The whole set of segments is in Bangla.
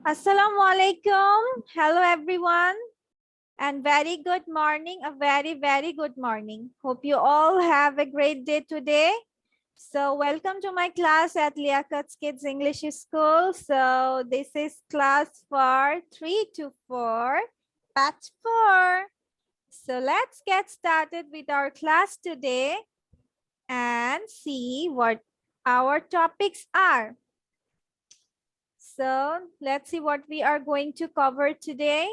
Assalamu alaikum. Hello everyone and very good morning. A very good morning. Hope you all have a great day today. So welcome to my class at Liakat's Kids English School. So this is class for 3 to 4, batch 4. So let's get started with our class today and see what our topics are. So let's see what we are going to cover today.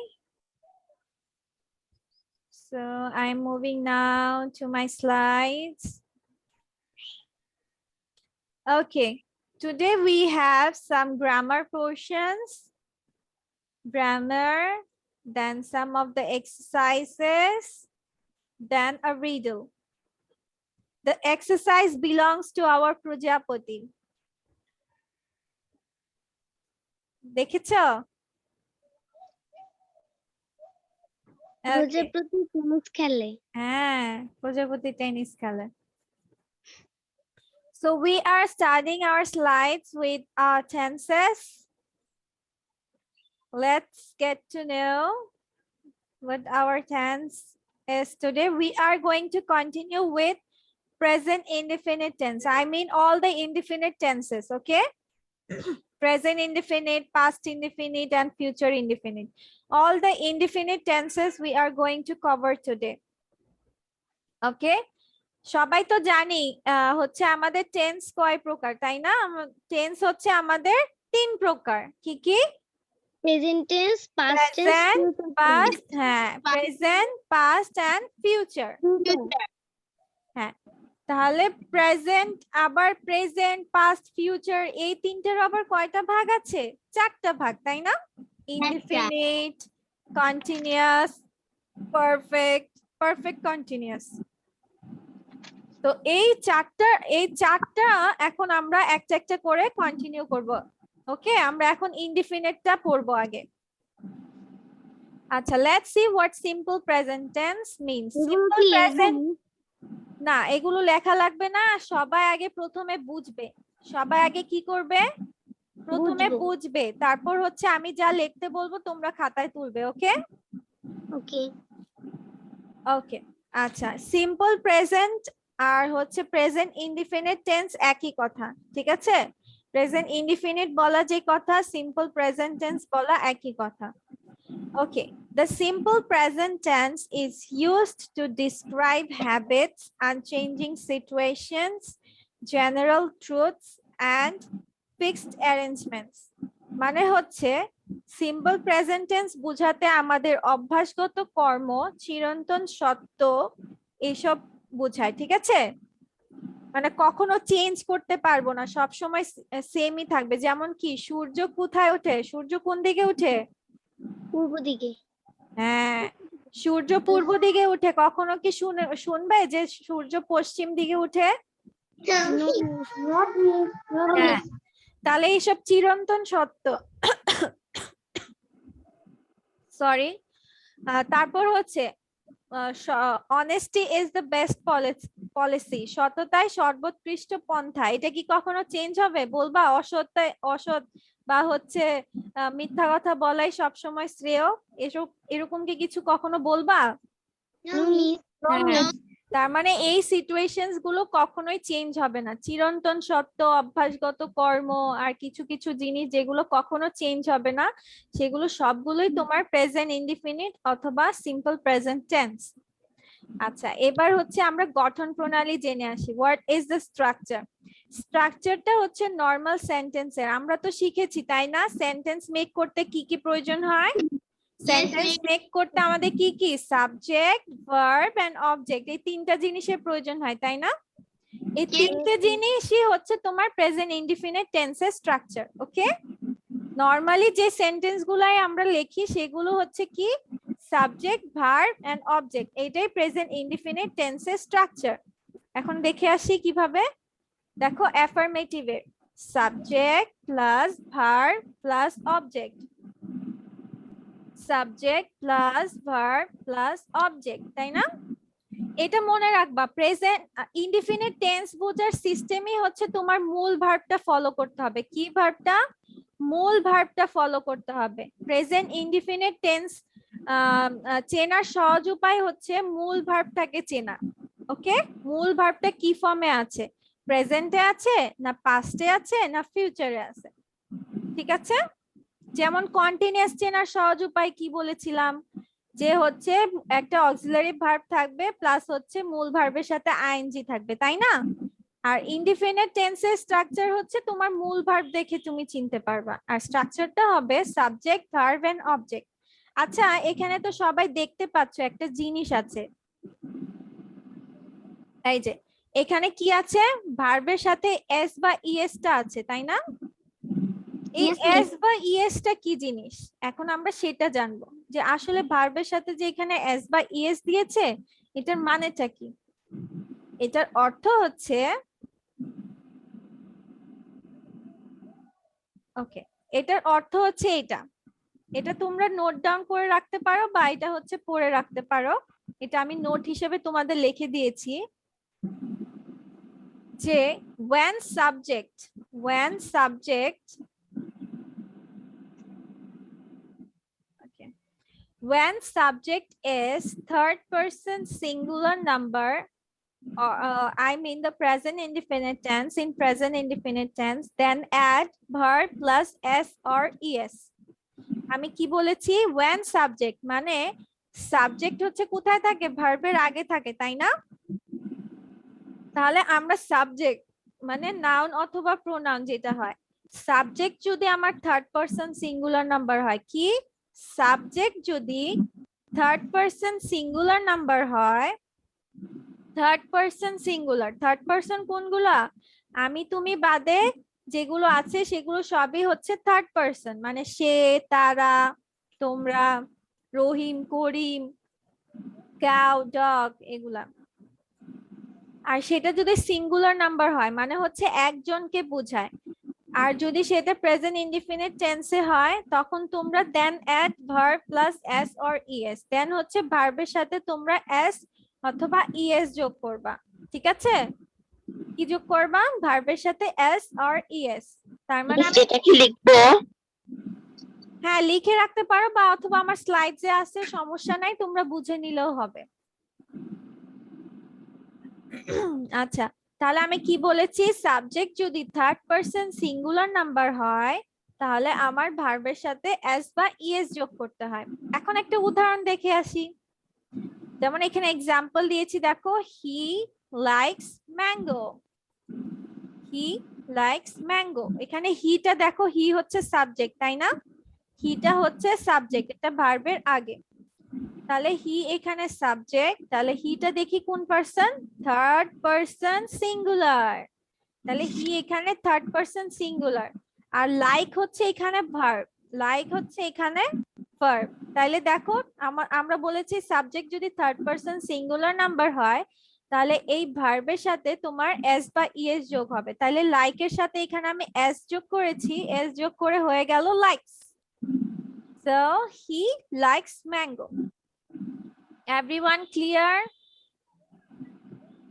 So I'm moving now to my slides. Okay, today we have some grammar portions, grammar, then some of the exercises, then a riddle. The exercise belongs to our Prajapati. দেখেছো? প্রজাপতি টেনিস খেলে। হ্যাঁ, প্রজাপতি টেনিস খেলে। So we are starting our slides with our tenses. Let's get to know what our tense is today. We are going to continue with present indefinite tense. I mean all the indefinite tenses, okay? Present indefinite, past indefinite, and future indefinite. All the indefinite tenses we are going to cover today. Okay? সবাই তো জানি হচ্ছে আমাদের টেন্স কয় প্রকার, তাই না? টেন্স হচ্ছে আমাদের 3 প্রকার। কি কি? Present tense, past tense, present, past, হ্যাঁ, প্রেজেন্ট, পাস্ট এন্ড ফিউচার। হ্যাঁ, তাহলে প্রেজেন্ট, আবার প্রেজেন্ট, পাস্ট, ফিউচার, এই তিনটার আবার কয়টা ভাগ আছে? 4টা ভাগ, তাই না? Indefinite, continuous, perfect, perfect continuous. তো এই চারটা এখন আমরা একটা একটা করে কন্টিনিউ করব। ওকে, আমরা এখন ইনডিফিনিটটা পড়বো আগে। আচ্ছা, let's see what simple present tense means. Simple present না, এগুলো লেখা লাগবে না, সবাই আগে প্রথমে বুঝবে। সবাই আগে কি করবে? প্রথমে বুঝবে, তারপর হচ্ছে আমি যা লিখতে বলবো তোমরা খাতায় তুলবে। ওকে ওকে ওকে আচ্ছা, সিম্পল প্রেজেন্ট আর হচ্ছে প্রেজেন্ট ইনডিফিনিট টেন্স একই কথা, ঠিক আছে? প্রেজেন্ট ইনডিফিনিট বলা যে কথা, সিম্পল প্রেজেন্ট টেন্স বলা একই কথা। Okay, the simple present tense is used to describe habits, unchanging situations, general truths, and fixed arrangements. মানে হচ্ছে সিম্পল প্রেজেন্ট টেন্স বুঝাতে আমাদের অভ্যাসগত কর্ম, চিরন্তন সত্য এইসব বোঝায়, ঠিক আছে? মানে কখনো চেঞ্জ করতে পারবো না, সব সময় সেমই থাকবে। যেমন কি, সূর্য কোথায় ওঠে? সূর্য কোন দিকে ওঠে? পূর্ব দিকে। হ্যাঁ, সূর্য পূর্ব দিকে উঠে। কখনো কি শুনবে যে সূর্য পশ্চিম দিকে উঠে? হ্যাঁ, তাহলে এইসব চিরন্তন সত্য। সরি। তারপর হচ্ছে honesty is the best policy, সততাই সর্বোৎকৃষ্ট পন্থা। এটা কি কখনো চেঞ্জ হবে? বলবা অসৎ বা হচ্ছে মিথ্যা কথা বলাই সবসময় শ্রেয়, এসব এরকম কি কিছু কখনো বলবা? তার মানে এই সিচুয়েশনস গুলো কখনোই চেঞ্জ হবে না, চিরন্তন সত্য, অভ্যাসগত কর্ম আর কিছু কিছু জিনিস যেগুলো কখনো চেঞ্জ হবে না, সেগুলো সবগুলোই তোমার প্রেজেন্ট ইনডিফিনিট অথবা সিম্পল প্রেজেন্ট টেন্স। আচ্ছা, এবার হচ্ছে আমরা গঠন প্রণালী জেনে আসি। What is the structure? স্ট্রাকচারটা হচ্ছে নর্মাল সেন্টেন্সের। আমরা তো শিখেছি, তাই না? সেন্টেন্স মেক করতে কি কি প্রয়োজন হয়? সেন্টেন্স মেক করতে আমাদের কি কি? সাবজেক্ট, ভার্ব এন্ড অবজেক্ট, এই তিনটা জিনিসের প্রয়োজন হয়, তাই না? এই তিনটে জিনিসই হচ্ছে তোমার প্রেজেন্ট ইনডিফিনিট টেন্সের স্ট্রাকচার। ওকে, নরমালি যে সেন্টেন্স গুলাই আমরা লিখি সেগুলো হচ্ছে কি? সাবজেক্ট, ভার্ব এন্ড অবজেক্ট, এইটাই প্রেজেন্ট ইনডিফিনিট টেন্সের স্ট্রাকচার। এখন দেখে আসি কিভাবে। দেখো, অ্যাফার্মেটিভের subject plus verb plus object, subject plus verb plus object, তাই না? এটা মনে রাখবা, প্রেজেন্ট ইনডিফিনিট টেন্স বোঝার সিস্টেমই হচ্ছে তোমার মূল ভার্বটা ফলো করতে হবে। কি ভার্বটা? মূল ভার্বটা ফলো করতে হবে। প্রেজেন্ট ইনডিফিনিট টেন্স চেনার সহজ উপায় হচ্ছে মূল ভার্বটাকে চেনা। ওকে, মূল ভার্বটা কি ফর্মে আছে, প্রেজেন্টে আছে না পাস্টে আছে না ফিউচারে আছে। ঠিক আছে, যেমন কন্টিনিউয়াস চেনার সহজ উপায় কি বলেছিলাম, যে হচ্ছে একটা অক্সিলারি ভার্ব থাকবে প্লাস হচ্ছে মূল ভার্বের সাথে আইএনজি থাকবে, তাই না? আর ইনডিফিনিট টেন্সের স্ট্রাকচার হচ্ছে তোমার মূল ভার্ব দেখে তুমি চিনতে পারবা, আর স্ট্রাকচারটা হবে সাবজেক্ট ভার্ব এন্ড অবজেক্ট। আচ্ছা, এখানে তো সবাই দেখতে পাচ্ছ একটা জিনিস আছে, এই যে এখানে কি আছে, ভার্বের সাথে এস বা ইএস টা আছে, তাই না? এই Yes, miss. এস বা ইএস টা কি জিনিস, এখন আমরা সেটা জানবো, যে আসলে ভার্বের সাথে যে এখানে এস বা ইএস দিয়েছে এটার মানেটা কি। এটার অর্থ হচ্ছে, ওকে, এটার অর্থ হচ্ছে এটা, এটা তোমরা নোট ডাউন করে রাখতে পারো বা এটা হচ্ছে পড়ে রাখতে পারো। এটা আমি নোট হিসেবে তোমাদের লিখে দিয়েছি, যে when subject okay, when subject is third person singular number, or I mean the present indefinite tense, in present indefinite tense, then add verb plus s or es. আমি কি বলেছি, when subject মানে সাবজেক্ট হচ্ছে কোথায় থাকে, ভার্বের আগে থাকে, তাই না? তাহলে আমরা সাবজেক্ট মানে নাউন অথবা প্রোনাউন যেটা হয়, সাবজেক্ট যদি আমার থার্ড পারসন সিঙ্গুলার নাম্বার হয়, কি সাবজেক্ট যদি থার্ড পারসন সিঙ্গুলার নাম্বার হয়, third person singular, third person কোনগুলা, আমি তুমি বাদে যেগুলো আছে সেগুলো সবই হচ্ছে থার্ড পারসন, মানে সে, তারা, তোমরা, রহিম, করিম, কাউ, ডগ, এগুলা। আর সেটা যদি সিঙ্গুলার নাম্বার হয় মানে হচ্ছে একজনকে বোঝায়, আর যদি সেটা প্রেজেন্ট ইনডিফিনিট টেন্সে হয় তখন তোমরা then add verb plus S or ES, then হচ্ছে ভার্বের সাথে তোমরা এস অথবা ইএস যোগ করবা। ঠিক আছে, কি যোগ করবা, ভার্বের সাথে এস অর ইএস। তার মানে আমি এটা কি লিখবো? হ্যাঁ লিখে রাখতে পারো, বা অথবা আমার স্লাইডসে আছে, সমস্যা নাই, তোমরা বুঝে নিলেও হবে। আচ্ছা, তাহলে আমি কি বলেছি, সাবজেক্ট যদি থার্ড পারসন সিঙ্গুলার নাম্বার হয় তাহলে আমার ভার্বের সাথে এস বা ইএস যোগ করতে হয়। এখন একটা উদাহরণ দেখে আসি, যেমন এখানে এক্সাম্পল দিয়েছি, দেখো, he likes mango, he likes mango. এখানে হিটা দেখো, হি হচ্ছে সাবজেক্ট, তাই না? হিটা হচ্ছে সাবজেক্ট, এটা ভার্বের আগে, তাহলে হি এখানে সাবজেক্ট, তাহলে হিটা দেখি কোন পারসন, থার্ড পারসন সিঙ্গুলার, তাহলে হি এখানে থার্ড পারসন সিঙ্গুলার। আর লাইক হচ্ছে এখানে ভার্ব, লাইক হচ্ছে এখানে ভার্ব। তাহলে দেখো, আমরা বলেছি সাবজেক্ট যদি থার্ড পারসন সিঙ্গুলার নাম্বার হয় তাহলে এই ভার্বের সাথে তোমার এস বা ইএস যোগ হবে। তাহলে লাইকের সাথে এখানে আমি এস যোগ করেছি, এস যোগ করে হয়ে গেল likes. So he likes mango. Everyone clear?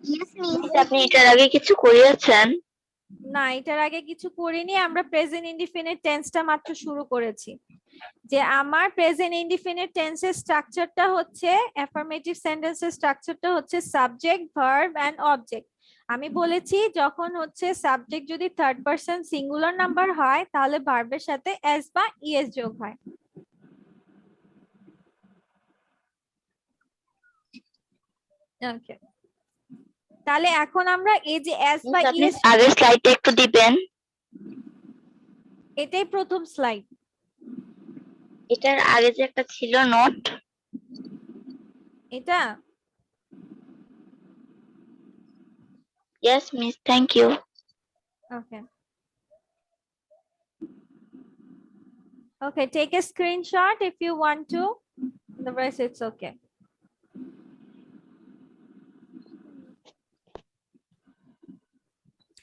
Yes, miss. আপনি এটার আগে কিছু করিয়েছেন? না, এটার আগে কিছু করিনি, আমরা প্রেজেন্ট ইনডিফিনিট টেন্সটা মাত্র শুরু করেছি। যে আমার প্রেজেন্ট ইনডিফিনিট টেন্সের স্ট্রাকচারটা হচ্ছে, অ্যাফার্মেটিভ সেন্টেন্সের স্ট্রাকচারটা হচ্ছে সাবজেক্ট ভার্ব এন্ড অবজেক্ট। আমি বলেছি যখন হচ্ছে সাবজেক্ট যদি থার্ড পারসন সিঙ্গুলার নাম্বার হয় তাহলে ভার্বের সাথে এস বা ইএস যোগ হয়। ওকে, তাহলে এখন আমরা এই যে এস বা আপনি ইএস, আগের স্লাইডটা একটু দিবেন। এটাই প্রথম স্লাইড। এটার আগে যে একটা ছিল নোট, এটা yes miss, thank you. okay. Okay, take a screenshot if you want to. Otherwise, it's okay.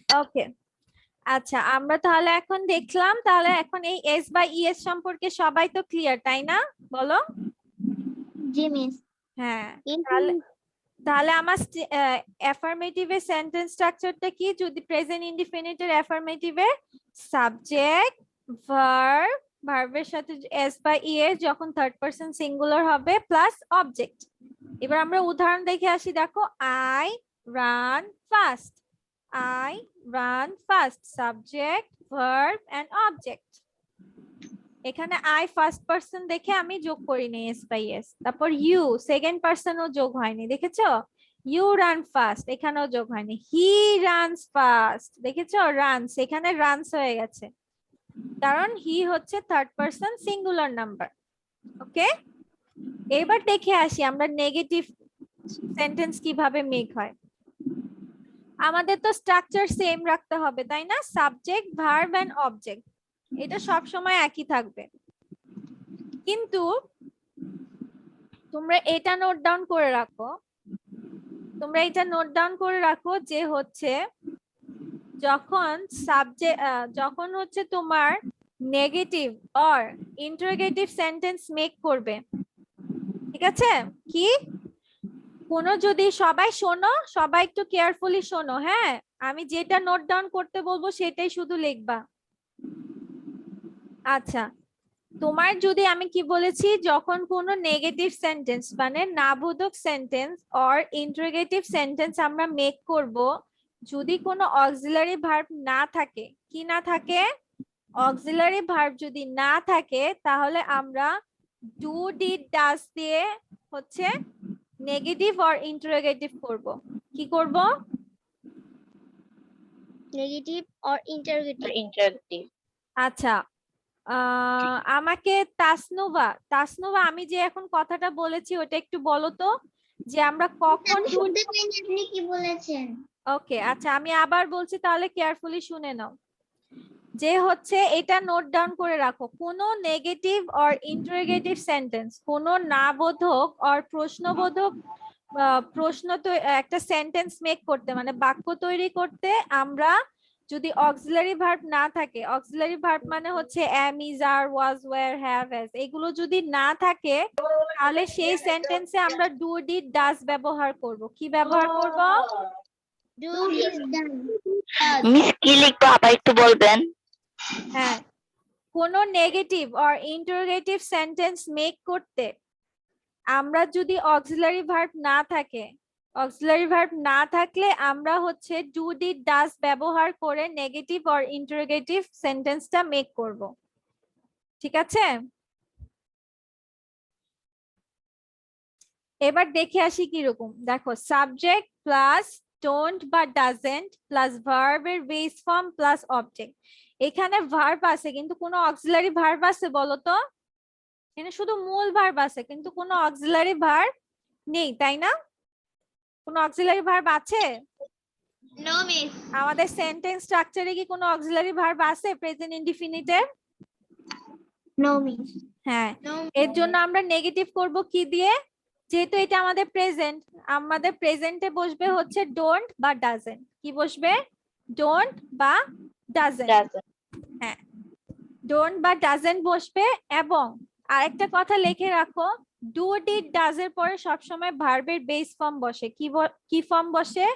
Okay. আচ্ছা, আমরা তাহলে এখন দেখলাম, তাহলে এখন এই এস বা ইএস সম্পর্কে সবাই তো ক্লিয়ার, তাই না? বলো। জি, মিস। হ্যাঁ, কিন্তু তাহলে তাহলে আমার অ্যাফার্মেটিভের সেন্টেন্স স্ট্রাকচারটা কি? যদি প্রেজেন্ট ইনডিফিনিটের অ্যাফার্মেটিভে সাবজেক্ট, ভার্ব, ভার্বের সাথে এস বা ই এর যখন থার্ড পারসন সিঙ্গুলার হবে প্লাস অবজেক্ট। এবার আমরা উদাহরণ দেখে আসি। দেখো, I run fast. I run fast, subject, verb and object. এখানে আই ফার্স্ট পারসন দেখে আমি যোগ করিনি এস বাই এস। তারপর ইউ সেকেন্ড পারসনও যোগ হয়নি, দেখেছো? ইউ রান ফাস্ট, এখানেও যোগ হয়নি। হি রানস ফাস্ট, দেখেছো? রানস, এখানে রানস হয়ে গেছে, কারণ হি হচ্ছে থার্ড পারসন সিঙ্গুলার নাম্বার। ওকে, এবার দেখে আসি আমরা নেগেটিভ সেন্টেন্স কিভাবে মেক হয়। আমাদের তো স্ট্রাকচার সেম রাখতে হবে, তাই না? সাবজেক্ট, ভার্ব এন্ড অবজেক্ট, এটা সব সময় একই থাকবে। কিন্তু তোমরা এটা নোট ডাউন করে রাখো, যে হচ্ছে যখন সাবজেক্ট, যখন হচ্ছে তোমার negative or interrogative sentence make করবে, ঠিক আছে? কি কোনো যদি, সবাই শোনো, সবাই একটু কেয়ারফুলি শোনো, হ্যাঁ? আমি যেটা নোট ডাউন করতে বলবো সেটাই শুধু লিখবা। আচ্ছা, তোমার যদি, আমি কি বলেছি, যখন কোনো নেগেটিভ সেন্টেন্স মানে নাবোধক সেন্টেন্স অর ইন্টারোগেটিভ সেন্টেন্স আমরা মেক করব, যদি কোনো অক্সিলারি ভার্ব না থাকে, কি না থাকে? অক্সিলারি ভার্ব যদি না থাকে, তাহলে আমরা ডু, ডিড, ডাজ দিয়ে হচ্ছে নেগেটিভ অর ইন্টারোগেটিভ করব। কি করব? Negative or interrogative. ইন্টারেক্টিভ। আচ্ছা, আমাকে তাসনুভা আমি যে এখন কথাটা বলেছি ওটা একটু বলো তো, যে আমরা কখন শুনতে পাইনি আপনি কি বলেছেন। ওকে, আচ্ছা আমি আবার বলছি, তাহলে কেয়ারফুলি শুনে নাও। যে হচ্ছে এটা নোট ডাউন করে রাখো, কোন নেগেটিভ অর ইন্টারোগেটিভ সেন্টেন্স, কোন নাবোধক অর প্রশ্নবোধক প্রশ্ন তো একটা সেন্টেন্স মেক করতে মানে বাক্য তৈরি করতে, আমরা যদি অক্সিলারি ভার্ব না থাকে, অক্সিলারি ভার্ব মানে হচ্ছে am, is, are, was, were, have, has, এগুলো যদি না থাকে, তাহলে সেই সেন্টেন্সে আমরা ডু, ডিড, ডাজ ব্যবহার করব। কি ব্যবহার করব? Do is done. মিস কি লিখবো আবার একটু বলবেন? হ্যাঁ, কোন negative or interrogative sentence make করতে আমরা যদি অক্সিলারি ভার্ব না থাকে, অক্সিলারি ভার্ব না থাকলে আমরা হচ্ছে ডু, ডিড, ডাজ ব্যবহার করে নেগেটিভ অর ইন্টারোগেটিভ সেন্টেন্সটা মেক করব। ঠিক আছে? এবার দেখে আসি কিরকম। দেখো, সাবজেক্ট প্লাস ডোন্ট বা ডাজেন্ট প্লাস ভার্বের বেস ফর্ম প্লাস অবজেক্ট। এখানে ভার্ব আছে কিন্তু কোনো অক্সিলারি ভার্ব আছে বলো তো? এখানে শুধু মূল ভার্ব আছে কিন্তু কোনো অক্সিলারি ভার্ব নেই, তাই না? কোনো অক্সিলারি ভার্ব আছে? No miss. আমাদের সেন্টেন্স স্ট্রাকচারে কি কোনো অক্সিলারি ভার্ব আছে প্রেজেন্ট ইনডিফিনিটের? No miss. হ্যাঁ, এর জন্য আমরা নেগেটিভ করব কি দিয়ে? যেহেতু এটা আমাদের প্রেজেন্ট, আমাদের প্রেজেন্টে বসবে হচ্ছে ডোন্ট বা ডাজেন্ট। কি বসবে? ডোন্ট বা ডাজেন্ট। হ্যাঁ, ডোন্ট বা ডাজেন্ট বসবে। এবং আরেকটা কথা লিখে রাখো, ডু, ডিড, ডাজ এর পরে সবসময় ভার্বের বেস ফর্ম বসে। কি ফর্ম বসে?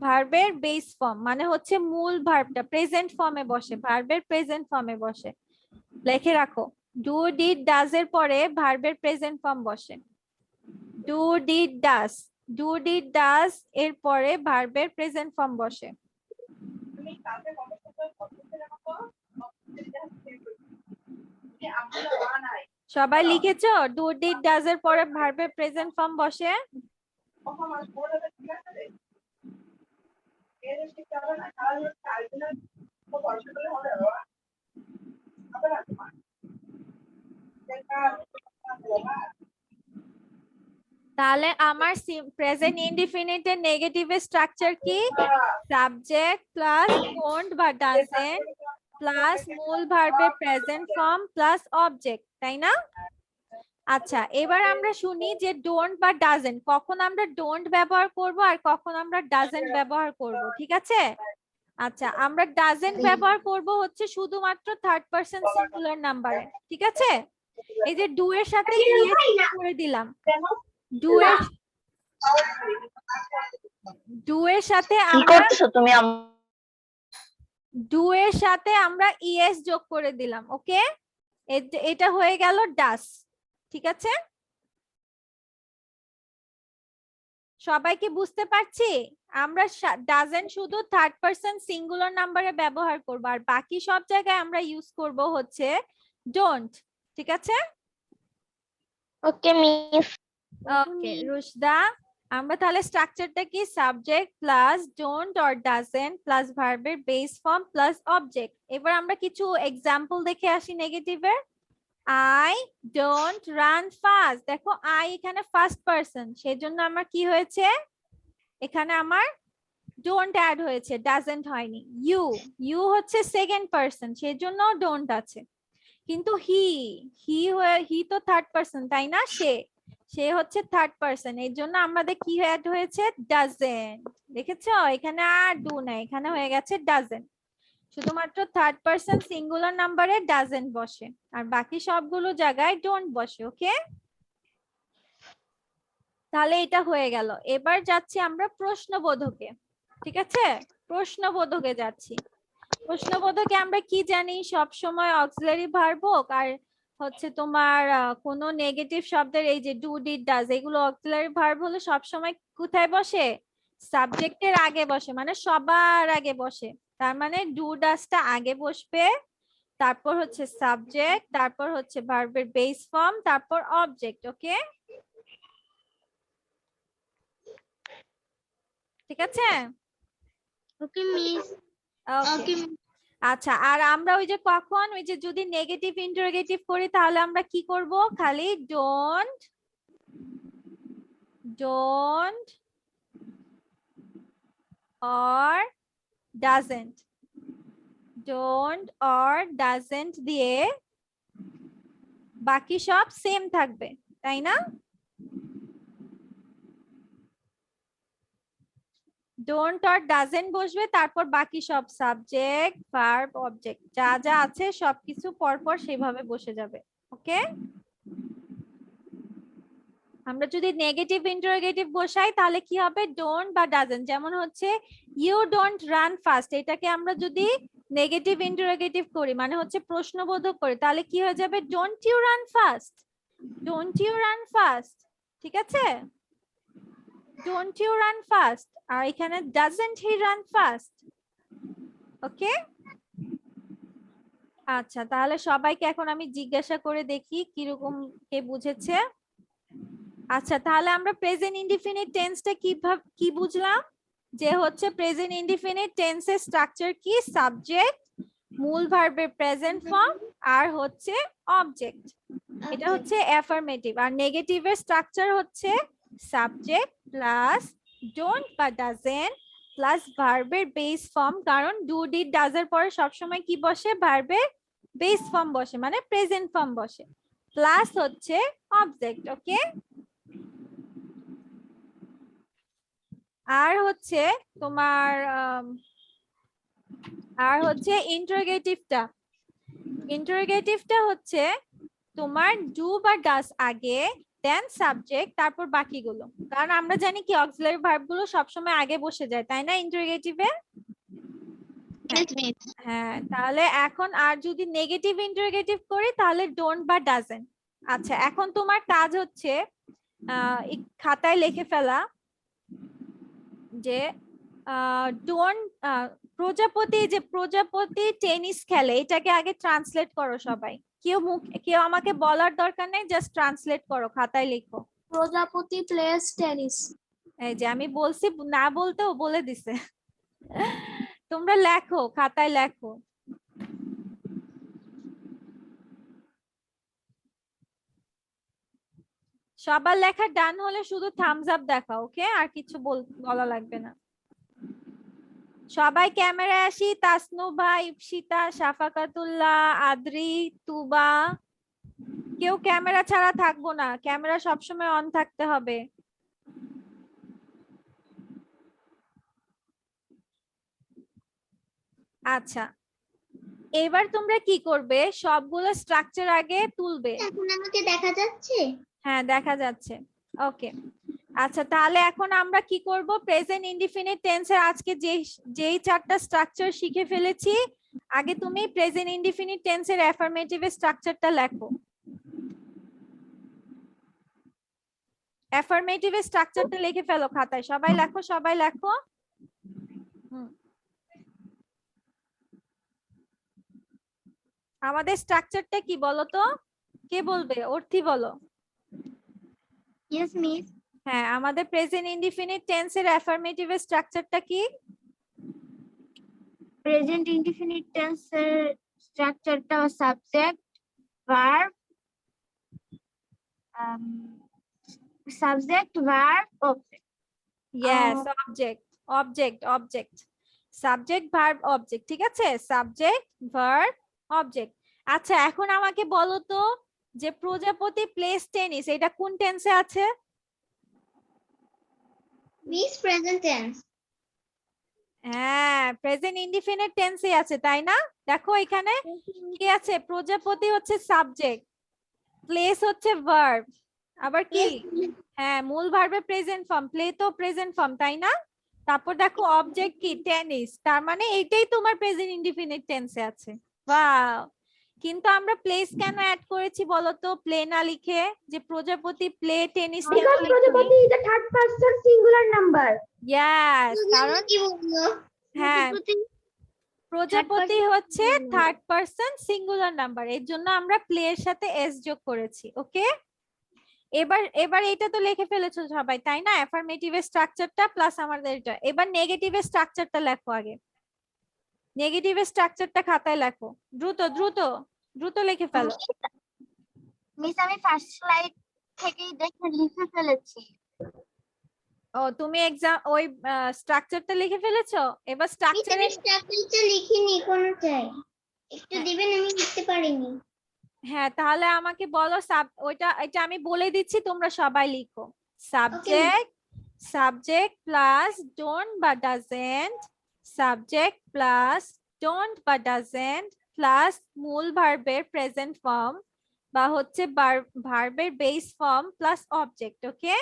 ভার্বের বেস ফর্ম, মানে হচ্ছে মূল ভার্বটা প্রেজেন্ট ফর্মে বসে, ভার্বের প্রেজেন্ট ফর্মে বসে। লিখে রাখো, ডু, ডিড, ডাজ এর পরে ভার্বের প্রেজেন্ট ফর্ম বসে। Do, did, does, do, did, does এর পরে ভার্বের প্রেজেন্ট ফর্ম বসে। সবাই লিখেছো? ডু, ডিড, ডাজ এর পরে ভার্বের প্রেজেন্ট ফর্ম বসে। তাহলে আমার প্রেজেন্ট ইনডিফিনিটের নেগেটিভের স্ট্রাকচার কি? সাবজেক্ট প্লাস ডোন্ট বা ডাজেন্ট প্লাস মূল ভার্বের প্রেজেন্ট ফর্ম প্লাস অবজেক্ট, তাই না? আচ্ছা, এবার আমরা শুনি যে ডোন্ট বা ডাজেন্ট, কখন আমরা ডোন্ট ব্যবহার করব আর কখন আমরা ডাজেন্ট ব্যবহার করব, ঠিক আছে? আচ্ছা, আমরা ডাজেন্ট ব্যবহার করব হচ্ছে শুধুমাত্র থার্ড পারসন সিঙ্গুলার নাম্বারে, ঠিক আছে? এই যে ডু এর সাথে ইএস করে দিলাম, ডু এর ডু এর সাথে কি আমরা করতেছো তুমি? ডু এর সাথে আমরা ইএস যোগ করে দিলাম। ওকে, এটা হয়ে গেল ডাস। ঠিক আছে, সবাই কি বুঝতে পারছি? আমরা ডাজেন্ট শুধু থার্ড পারসন সিঙ্গুলার নাম্বারে ব্যবহার করব, আর বাকি সব জায়গায় আমরা ইউজ করব হচ্ছে ডোন্ট। ঠিক আছে, ওকে মিস। ওকে রুশদা, আমরা তাহলে স্ট্রাকচারটা কি? Subject plus don't or doesn't plus ভার্বের বেস ফর্ম প্লাস অবজেক্ট। এবার আমরা কিছু এক্সাম্পল দেখে আসি নেগেটিভের। I don't run fast. দেখো আই এখানে ফার্স্ট পারসন, সেজন্য আমার কি হয়েছে? এখানে আমার ডোন্ট অ্যাড হয়েছে, ডাজেন্ট হয়নি। ইউ, ইউ হচ্ছে সেকেন্ড পারসন, সেজন্য ডোন্ট আছে। কিন্তু হি তো থার্ড পারসন, তাই না? সে হচ্ছে থার্ড পারসন, এর জন্য আমাদের কি অ্যাড হয়েছে? ডাজেন্ট। দেখেছো, এখানে আর ডু না, এখানে হয়ে গেছে ডাজেন্ট। শুধুমাত্র থার্ড পারসন সিঙ্গুলার নাম্বারে ডাজেন্ট বসে, আর বাকি সবগুলো জায়গায় ডোন্ট বসে। ওকে, তাহলে এটা হয়ে গেল। এবার যাচ্ছি আমরা প্রশ্নবোধকে। ঠিক আছে, প্রশ্নবোধকে যাচ্ছি। প্রশ্নবোধকে আমরা কি জানি? সব সময় অক্সিলারি ভার্ব হোক আর হচ্ছে তোমার কোনো নেগেটিভ শব্দের, এই যে ডু ডিড ডাজ, এগুলো অক্সিলারি ভার্ব হলে সব সময় কোথায় বসে? সাবজেক্টের আগে বসে, মানে সবার আগে বসে। তার মানে ডু ডাজটা আগে বসবে, তারপর হচ্ছে সাবজেক্ট, তারপর হচ্ছে ভার্বের বেস ফর্ম, তারপর অবজেক্ট। ওকে, ঠিক আছে। ওকে মিস। ওকে, আচ্ছা। আর আমরা ওই যে কখন ওই যে যদি নেগেটিভ ইন্টারোগেটিভ করি তাহলে আমরা কি করব? খালি don't or doesn't, don't or doesn't দিয়ে বাকি সব সেম থাকবে, তাই না? ডোন্ট অর ডাজেন্ট বসবে, তারপর বাকি সব সাবজেক্ট ভার্ব অবজেক্ট যা যা আছে সবকিছু পরপর সেভাবে বসে যাবে। ওকে, আমরা যদি নেগেটিভ ইন্টারোগেটিভ বসাই তাহলে কি হবে? ডোন্ট বা ডাজেন্ট। যেমন হচ্ছে ইউ ডোন্ট রান ফাস্ট, এটাকে আমরা যদি নেগেটিভ ইন্টারোগেটিভ করি মানে হচ্ছে প্রশ্নবোধক করি, তাহলে কি হয়ে যাবে? Don't you run fast, don't you run fast. ঠিক আছে, ডোন্ট ইউ রান ফাস্ট। আর এখানে doesn't he run fast. Okay, আচ্ছা। তাহলে সবাইকে এখন আমি জিজ্ঞাসা করে দেখি কিরকম কে বুঝেছে। আচ্ছা, তাহলে আমরা প্রেজেন্ট ইনডিফিনিট টেন্সটা কি বুঝলাম? যে হচ্ছে প্রেজেন্ট ইনডিফিনিট টেন্সের স্ট্রাকচার কি? সাবজেক্ট, মূল ভার্বের প্রেজেন্ট ফর্ম, আর হচ্ছে অবজেক্ট। এটা হচ্ছে অ্যাফার্মেটিভ। আর নেগেটিভের স্ট্রাকচার হচ্ছে সাবজেক্ট প্লাস ডোন্ট বা ডাজেন্ট প্লাস ভার্বের বেস ফর্ম, কারণ ডু ডিড ডাজের পরে সবসময় কি বসে? ভার্বের বেস ফর্ম বসে, মানে প্রেজেন্ট ফর্ম বসে, প্লাস হচ্ছে অবজেক্ট। ওকে, আর হচ্ছে তোমার আর হচ্ছে ইন্টারোগেটিভটা হচ্ছে তোমার ডু বা ডাস আগে, দেন সাবজেক্ট, তারপর বাকিগুলো। কারণ আমরা জানি কি অক্সিলারি ভার্ব গুলো সবসময় আগে বসে যায়, তাই না ইন্টারোগেটিভে? হ্যাঁ, তাহলে এখন আর যদি নেগেটিভ ইন্টারোগেটিভ করি তাহলে ডোন্ট বা ডাজেন্ট। আচ্ছা, এখন তোমার কাজ হচ্ছে খাতায় লিখে ফেলা যে ডোন্ট প্রজাপতি টেনিস খেলে, এটাকে আগে ট্রান্সলেট করো সবাই। কেউ আমাকে বলার দরকার নেই, জাস্ট ট্রান্সলেট করো, খাতায় লিখো। প্রজাপতি প্লেস টেনিস। এই যে আমি বলছি, না বলতেও বলে দিছে। তোমরা লেখো, খাতায় লেখো। সবার লেখা ডান হলে শুধু থামস আপ দেখাও। ওকে, আর কিছু বলা লাগবে না। সবাই ক্যামেরায় আসি। তাসনু ভাই, ইপসিতা, শাফাকাতুল্লাহ, আদ্রি, তুবা। কেউ ক্যামেরা ছাড়া থাকবো না, ক্যামেরা সবসময় অন থাকতে হবে। আচ্ছা, এবার তোমরা কি করবে? সবগুলো স্ট্রাকচার আগে তুলবে। এখন আমাকে দেখা যাচ্ছে? হ্যাঁ, দেখা যাচ্ছে। ওকে, আচ্ছা, তাহলে এখন আমরা কি করব? প্রেজেন্ট ইনডিফিনিট টেন্সের আজকে যেই চারটা স্ট্রাকচার শিখে ফেলেছি, আগে তুমি প্রেজেন্ট ইনডিফিনিট টেন্সের অ্যাফার্মেটিভ স্ট্রাকচারটা লেখো। অ্যাফার্মেটিভ স্ট্রাকচারটা লিখে ফেলো খাতায়, সবাই লেখো, সবাই লেখো। আমাদের স্ট্রাকচারটা কি বলো তো? কে বলবে? অর্থী বলো। Yes, miss. হ্যাঁ, আমাদের প্রেজেন্ট ইনডিফিনিট টেন্সের অ্যাফার্মেটিভ স্ট্রাকচারটা কি? Present indefinite tense structure টা subject, verb, subject, verb, object. Yes, object subject verb object, ঠিক আছে? Subject verb object. আচ্ছা, এখন আমাকে বলো তো যে প্রজাপতি প্লেস টেনিস এটা কোন টেন্সে আছে? Miss, present tense. হ্যাঁ, প্রেজেন্ট ইনডিফিনিট টেন্সে আছে, তাই না? দেখো এখানে কি আছে? প্রজাপতি হচ্ছে সাবজেক্ট, প্লেস হচ্ছে ভার্ব, আবার কি? হ্যাঁ, মূল ভার্বের প্রেজেন্ট ফর্ম, প্লে তো প্রেজেন্ট ফর্ম, তাই না? তারপর দেখো অবজেক্ট কি? টেনিস, তার মানে এইটাই তোমার প্রেজেন্ট ইনডিফিনিট টেন্সে আছে। ওয়াও! কিন্তু আমরা প্লেস কেন অ্যাড করেছি বলো তো, প্লে না লিখে? যে প্রজাপতি প্লে টেনিস কেন লিখি? প্রজাপতি is a third person singular number. Yes, কারণ কি বললো? হ্যাঁ, প্রজাপতি হচ্ছে singular third person singular number, এর জন্য আমরা প্লে এর সাথে এস যোগ করেছি। ওকে, এবার এটা তো লিখে ফেলেছো সবাই, তাই না? অ্যাফার্মেটিভ স্ট্রাকচারটা প্লাস আমাদের এটা। এবার নেগেটিভ স্ট্রাকচারটা লেখো আগে। নেগেটিভ স্ট্রাকচারটা খাতায় লেখো, দ্রুত দ্রুত দ্রুত লিখে ফেলো। মিস, আমি ফার্স্ট স্লাইড থেকেই দেখে লিখে ফেলেছি। ও, তুমি এক্সাম ওই স্ট্রাকচারটা লিখে ফেলেছো? এবার স্ট্রাকচারে স্ট্রাকচারটা লিখিনি কোনটাই, একটু দিবেন, আমি লিখতে পারিনি। হ্যাঁ, তাহলে আমাকে বলো এটা আমি বলে দিচ্ছি, তোমরা সবাই লিখো। সাবজেক্ট প্লাস ডোন্ট বা ডাজেন্ট, সাবজেক্ট প্লাস ডোন্ট বা ডাজেন্ট প্লাস মূল ভার্বের প্রেজেন্ট ফর্ম বা হচ্ছে ভার্বের বেস ফর্ম প্লাস অবজেক্ট। ওকে,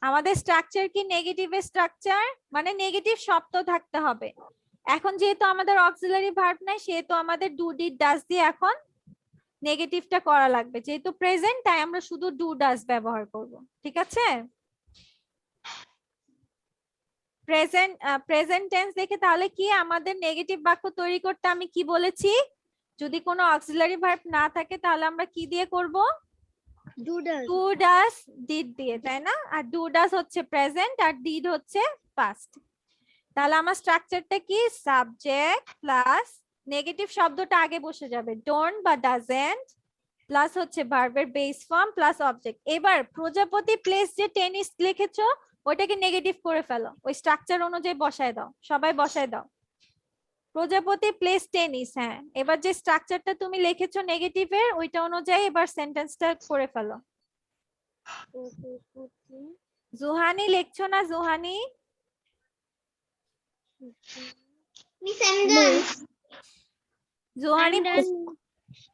আমাদের স্ট্রাকচার কি? নেগেটিভ স্ট্রাকচার, মানে নেগেটিভ শব্দ থাকতে হবে। এখন যেহেতু আমাদের অক্সিলারি ভার্ব নাই, সেহেতু আমাদের ডু ডিড ডাজ দিয়ে এখন নেগেটিভটা করা লাগবে। যেহেতু প্রেজেন্ট, তাই আমরা শুধু ডু ডাজ ব্যবহার করব, ঠিক আছে? প্রেজেন্ট টেন্স দেখে তাহলে কি আমাদের নেগেটিভ বাক্য তৈরি করতে আমি কি বলেছি? যদি কোনো অক্সিলারি ভার্ব না থাকে তাহলে আমরা কি দিয়ে করব? ডু ডাজ ডিড দিয়ে, তাই না? আর ডু ডাজ হচ্ছে প্রেজেন্ট আর ডিড হচ্ছে পাস্ট। তাহলে আমার স্ট্রাকচারটা কি? সাবজেক্ট প্লাস নেগেটিভ শব্দটা আগে বসে যাবে, ডোন্ট বা ডাজেন্ট প্লাস হচ্ছে ভার্বের বেস ফর্ম প্লাস অবজেক্ট। এবার প্রজাপতি প্লেস যে টেনিস লিখেছো ওইটাকে নেগেটিভ করে ফেলো, ওই স্ট্রাকচার অনুযায়ী বসায় দাও, সবাই বসায় দাও। প্রজাপতি প্লেস টেনিস, হ্যাঁ, এবার যে স্ট্রাকচারটা তুমি লিখেছো নেগেটিভের ওইটা অনুযায়ী এবার সেন্টেন্সটা করে ফেলো। জুহানি লিখছো না? জুহানি, মিস, আমি ডান। জুহানি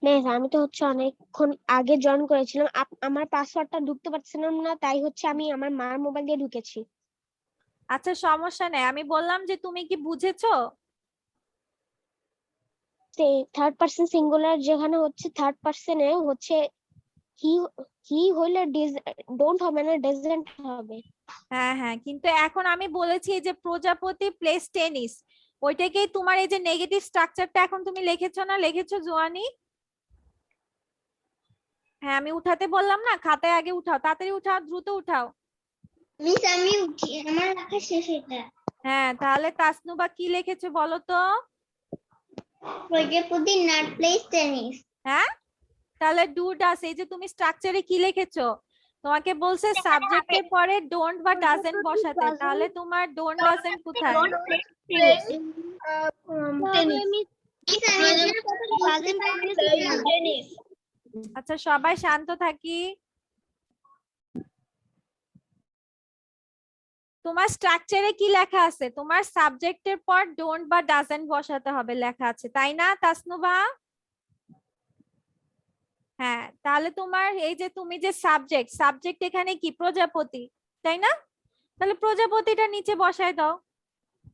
মিস, আমি তো হচ্ছে অনেকক্ষণ আগে জয়েন করেছিলাম, আমার পাসওয়ার্ডটা ঢুকতে পারছিলাম না, তাই হচ্ছে আমি আমার মার মোবাইল দিয়ে ঢুকেছি। আচ্ছা, সমস্যা নেই, আমি বললাম যে তুমি কি বুঝেছো? থার্ড পারসন সিঙ্গুলার যেখানে হচ্ছে থার্ড পারসনে হচ্ছে হি হইলে ডোন্ট হবে না, ডাজন্ট হবে। হ্যাঁ হ্যাঁ, কিন্তু এখন আমি বলেছি যে প্রজাপতি প্লেস টেনিস, ওইটাকেই তোমার এই যে নেগেটিভ স্ট্রাকচারটা এখন তুমি লিখেছো না? লিখেছো জুয়ানি? হ্যাঁ, আমি উঠাতে বললাম না, খাতায় আগে উঠাও, তাড়াতাড়ি উঠাও, দ্রুত উঠাও। মিস, আমি উঠি, আমার লেখা শেষ এটা। হ্যাঁ, তাহলে তাসনুবা কি লিখেছো বলো তো? প্রজাপতি নট প্লেস টেনিস। হ্যাঁ, তাহলে ডু ডাস, এই যে তুমি স্ট্রাকচারে কি লিখেছো? তোমাকে বলছে সাবজেক্টের পরে ডোন্ট বা ডাজেন্ট বসাতে, তাহলে তোমার ডোন্ট ডাজেন্ট কোথায়? আচ্ছা, সবাই শান্ত থাকি। তোমার স্ট্রাকচারে কি লেখা আছে? তোমার সাবজেক্টের পর ডোন্ট বা ডাজেন্ট বসাতে হবে লেখা আছে, তাই না তাসনুবা? হ্যাঁ, তাহলে তোমার এই যে তুমি যে সাবজেক্ট এখানে কি? প্রজাপতি। তাই না? তাহলে প্রজাপতিটা নিচে বসায় দাও।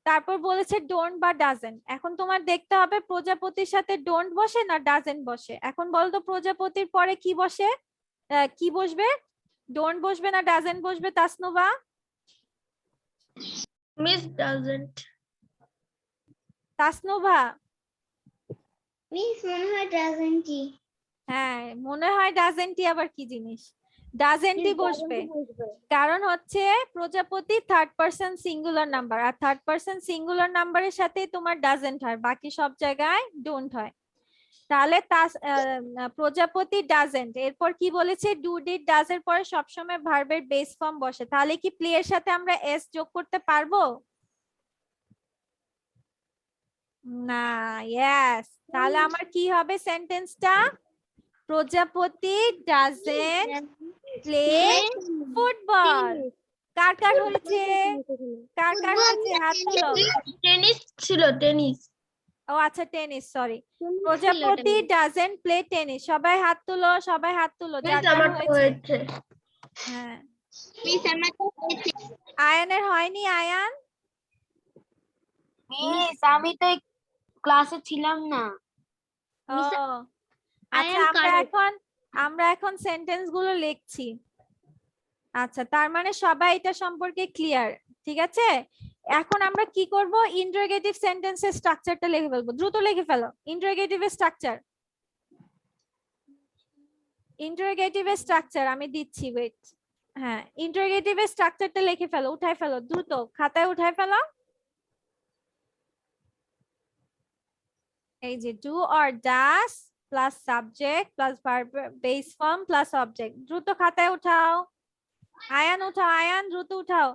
তারপর বলেছে ডোন্ট বা ডাজেন্ট। এখন তোমার দেখতে হবে প্রজাপতির সাথে ডোন্ট বসে না ডাজেন্ট বসে। এখন বলো তো প্রজাপতির পরে কি বসে, কি বসবে? ডোন্ট বসবে না ডাজেন্ট বসবে Tasnuva? Miss doesn't. Tasnuva? Miss মনে হয় ডাজেন্টই। হ্যাঁ মনে হয় ডাজেন্টই, আবার কি জিনিস? ডাজেন্টই বসবে, কারণ হচ্ছে প্রজাপতি থার্ড পারসন সিঙ্গুলার নাম্বার, আর থার্ড পারসন সিঙ্গুলার নাম্বারের সাথে তোমার ডাজেন্ট হয়, বাকি সব জায়গায় ডোন্ট হয়। তাহলে প্রজাপতি ডাজেন্ট। এরপর কি বলেছে? ডু ডিড ডাজ এর পরে সবসময় ভার্বের বেস ফর্ম বসে। তাহলে কি প্লে এর সাথে আমরা এস যোগ করতে পারবো না? ইয়েস। তাহলে আমার কি হবে সেন্টেন্সটা? প্রজাপতি ডাজেন্ট প্লে ফুটবল। কার কার হয়েছে? কার কার হয়েছে? হাত তুলো। টেনিস ছিল, টেনিস। ও আচ্ছা টেনিস, সরি। প্রজাপতি ডাজেন্ট প্লে টেনিস। সবাই হাত তুলো, সবাই হাত তুলো যার যার আমার হয়েছে। হয়েছে। হ্যাঁ মিস আমার আয়ানের হয়নি? আয়ান? মিস আমি তো ক্লাসে ছিলাম না। ও আচ্ছা, আমরা এখন সেন্টেন্স গুলো লিখছি। আচ্ছা তার মানে সবাই এটা সম্পর্কে ক্লিয়ার, ঠিক আছে? এখন আমরা কি করব? ইন্টারোগেটিভ সেন্টেন্সের স্ট্রাকচারটা লিখে ফেলবো। দ্রুত লিখে ফেলো ইন্টারোগেটিভের স্ট্রাকচার। ইন্টারোগেটিভের স্ট্রাকচার আমি দিচ্ছি, ওয়েট। হ্যাঁ ইন্টারোগেটিভের স্ট্রাকচারটা লিখে ফেলো, উঠায় ফেলো, দ্রুত খাতায় উঠায় ফেলো। এই যে do or does plus subject plus verb base form plus object. দ্রুত খাতায় উঠাও। আয়ান উঠাও, আয়ান দ্রুত উঠাও।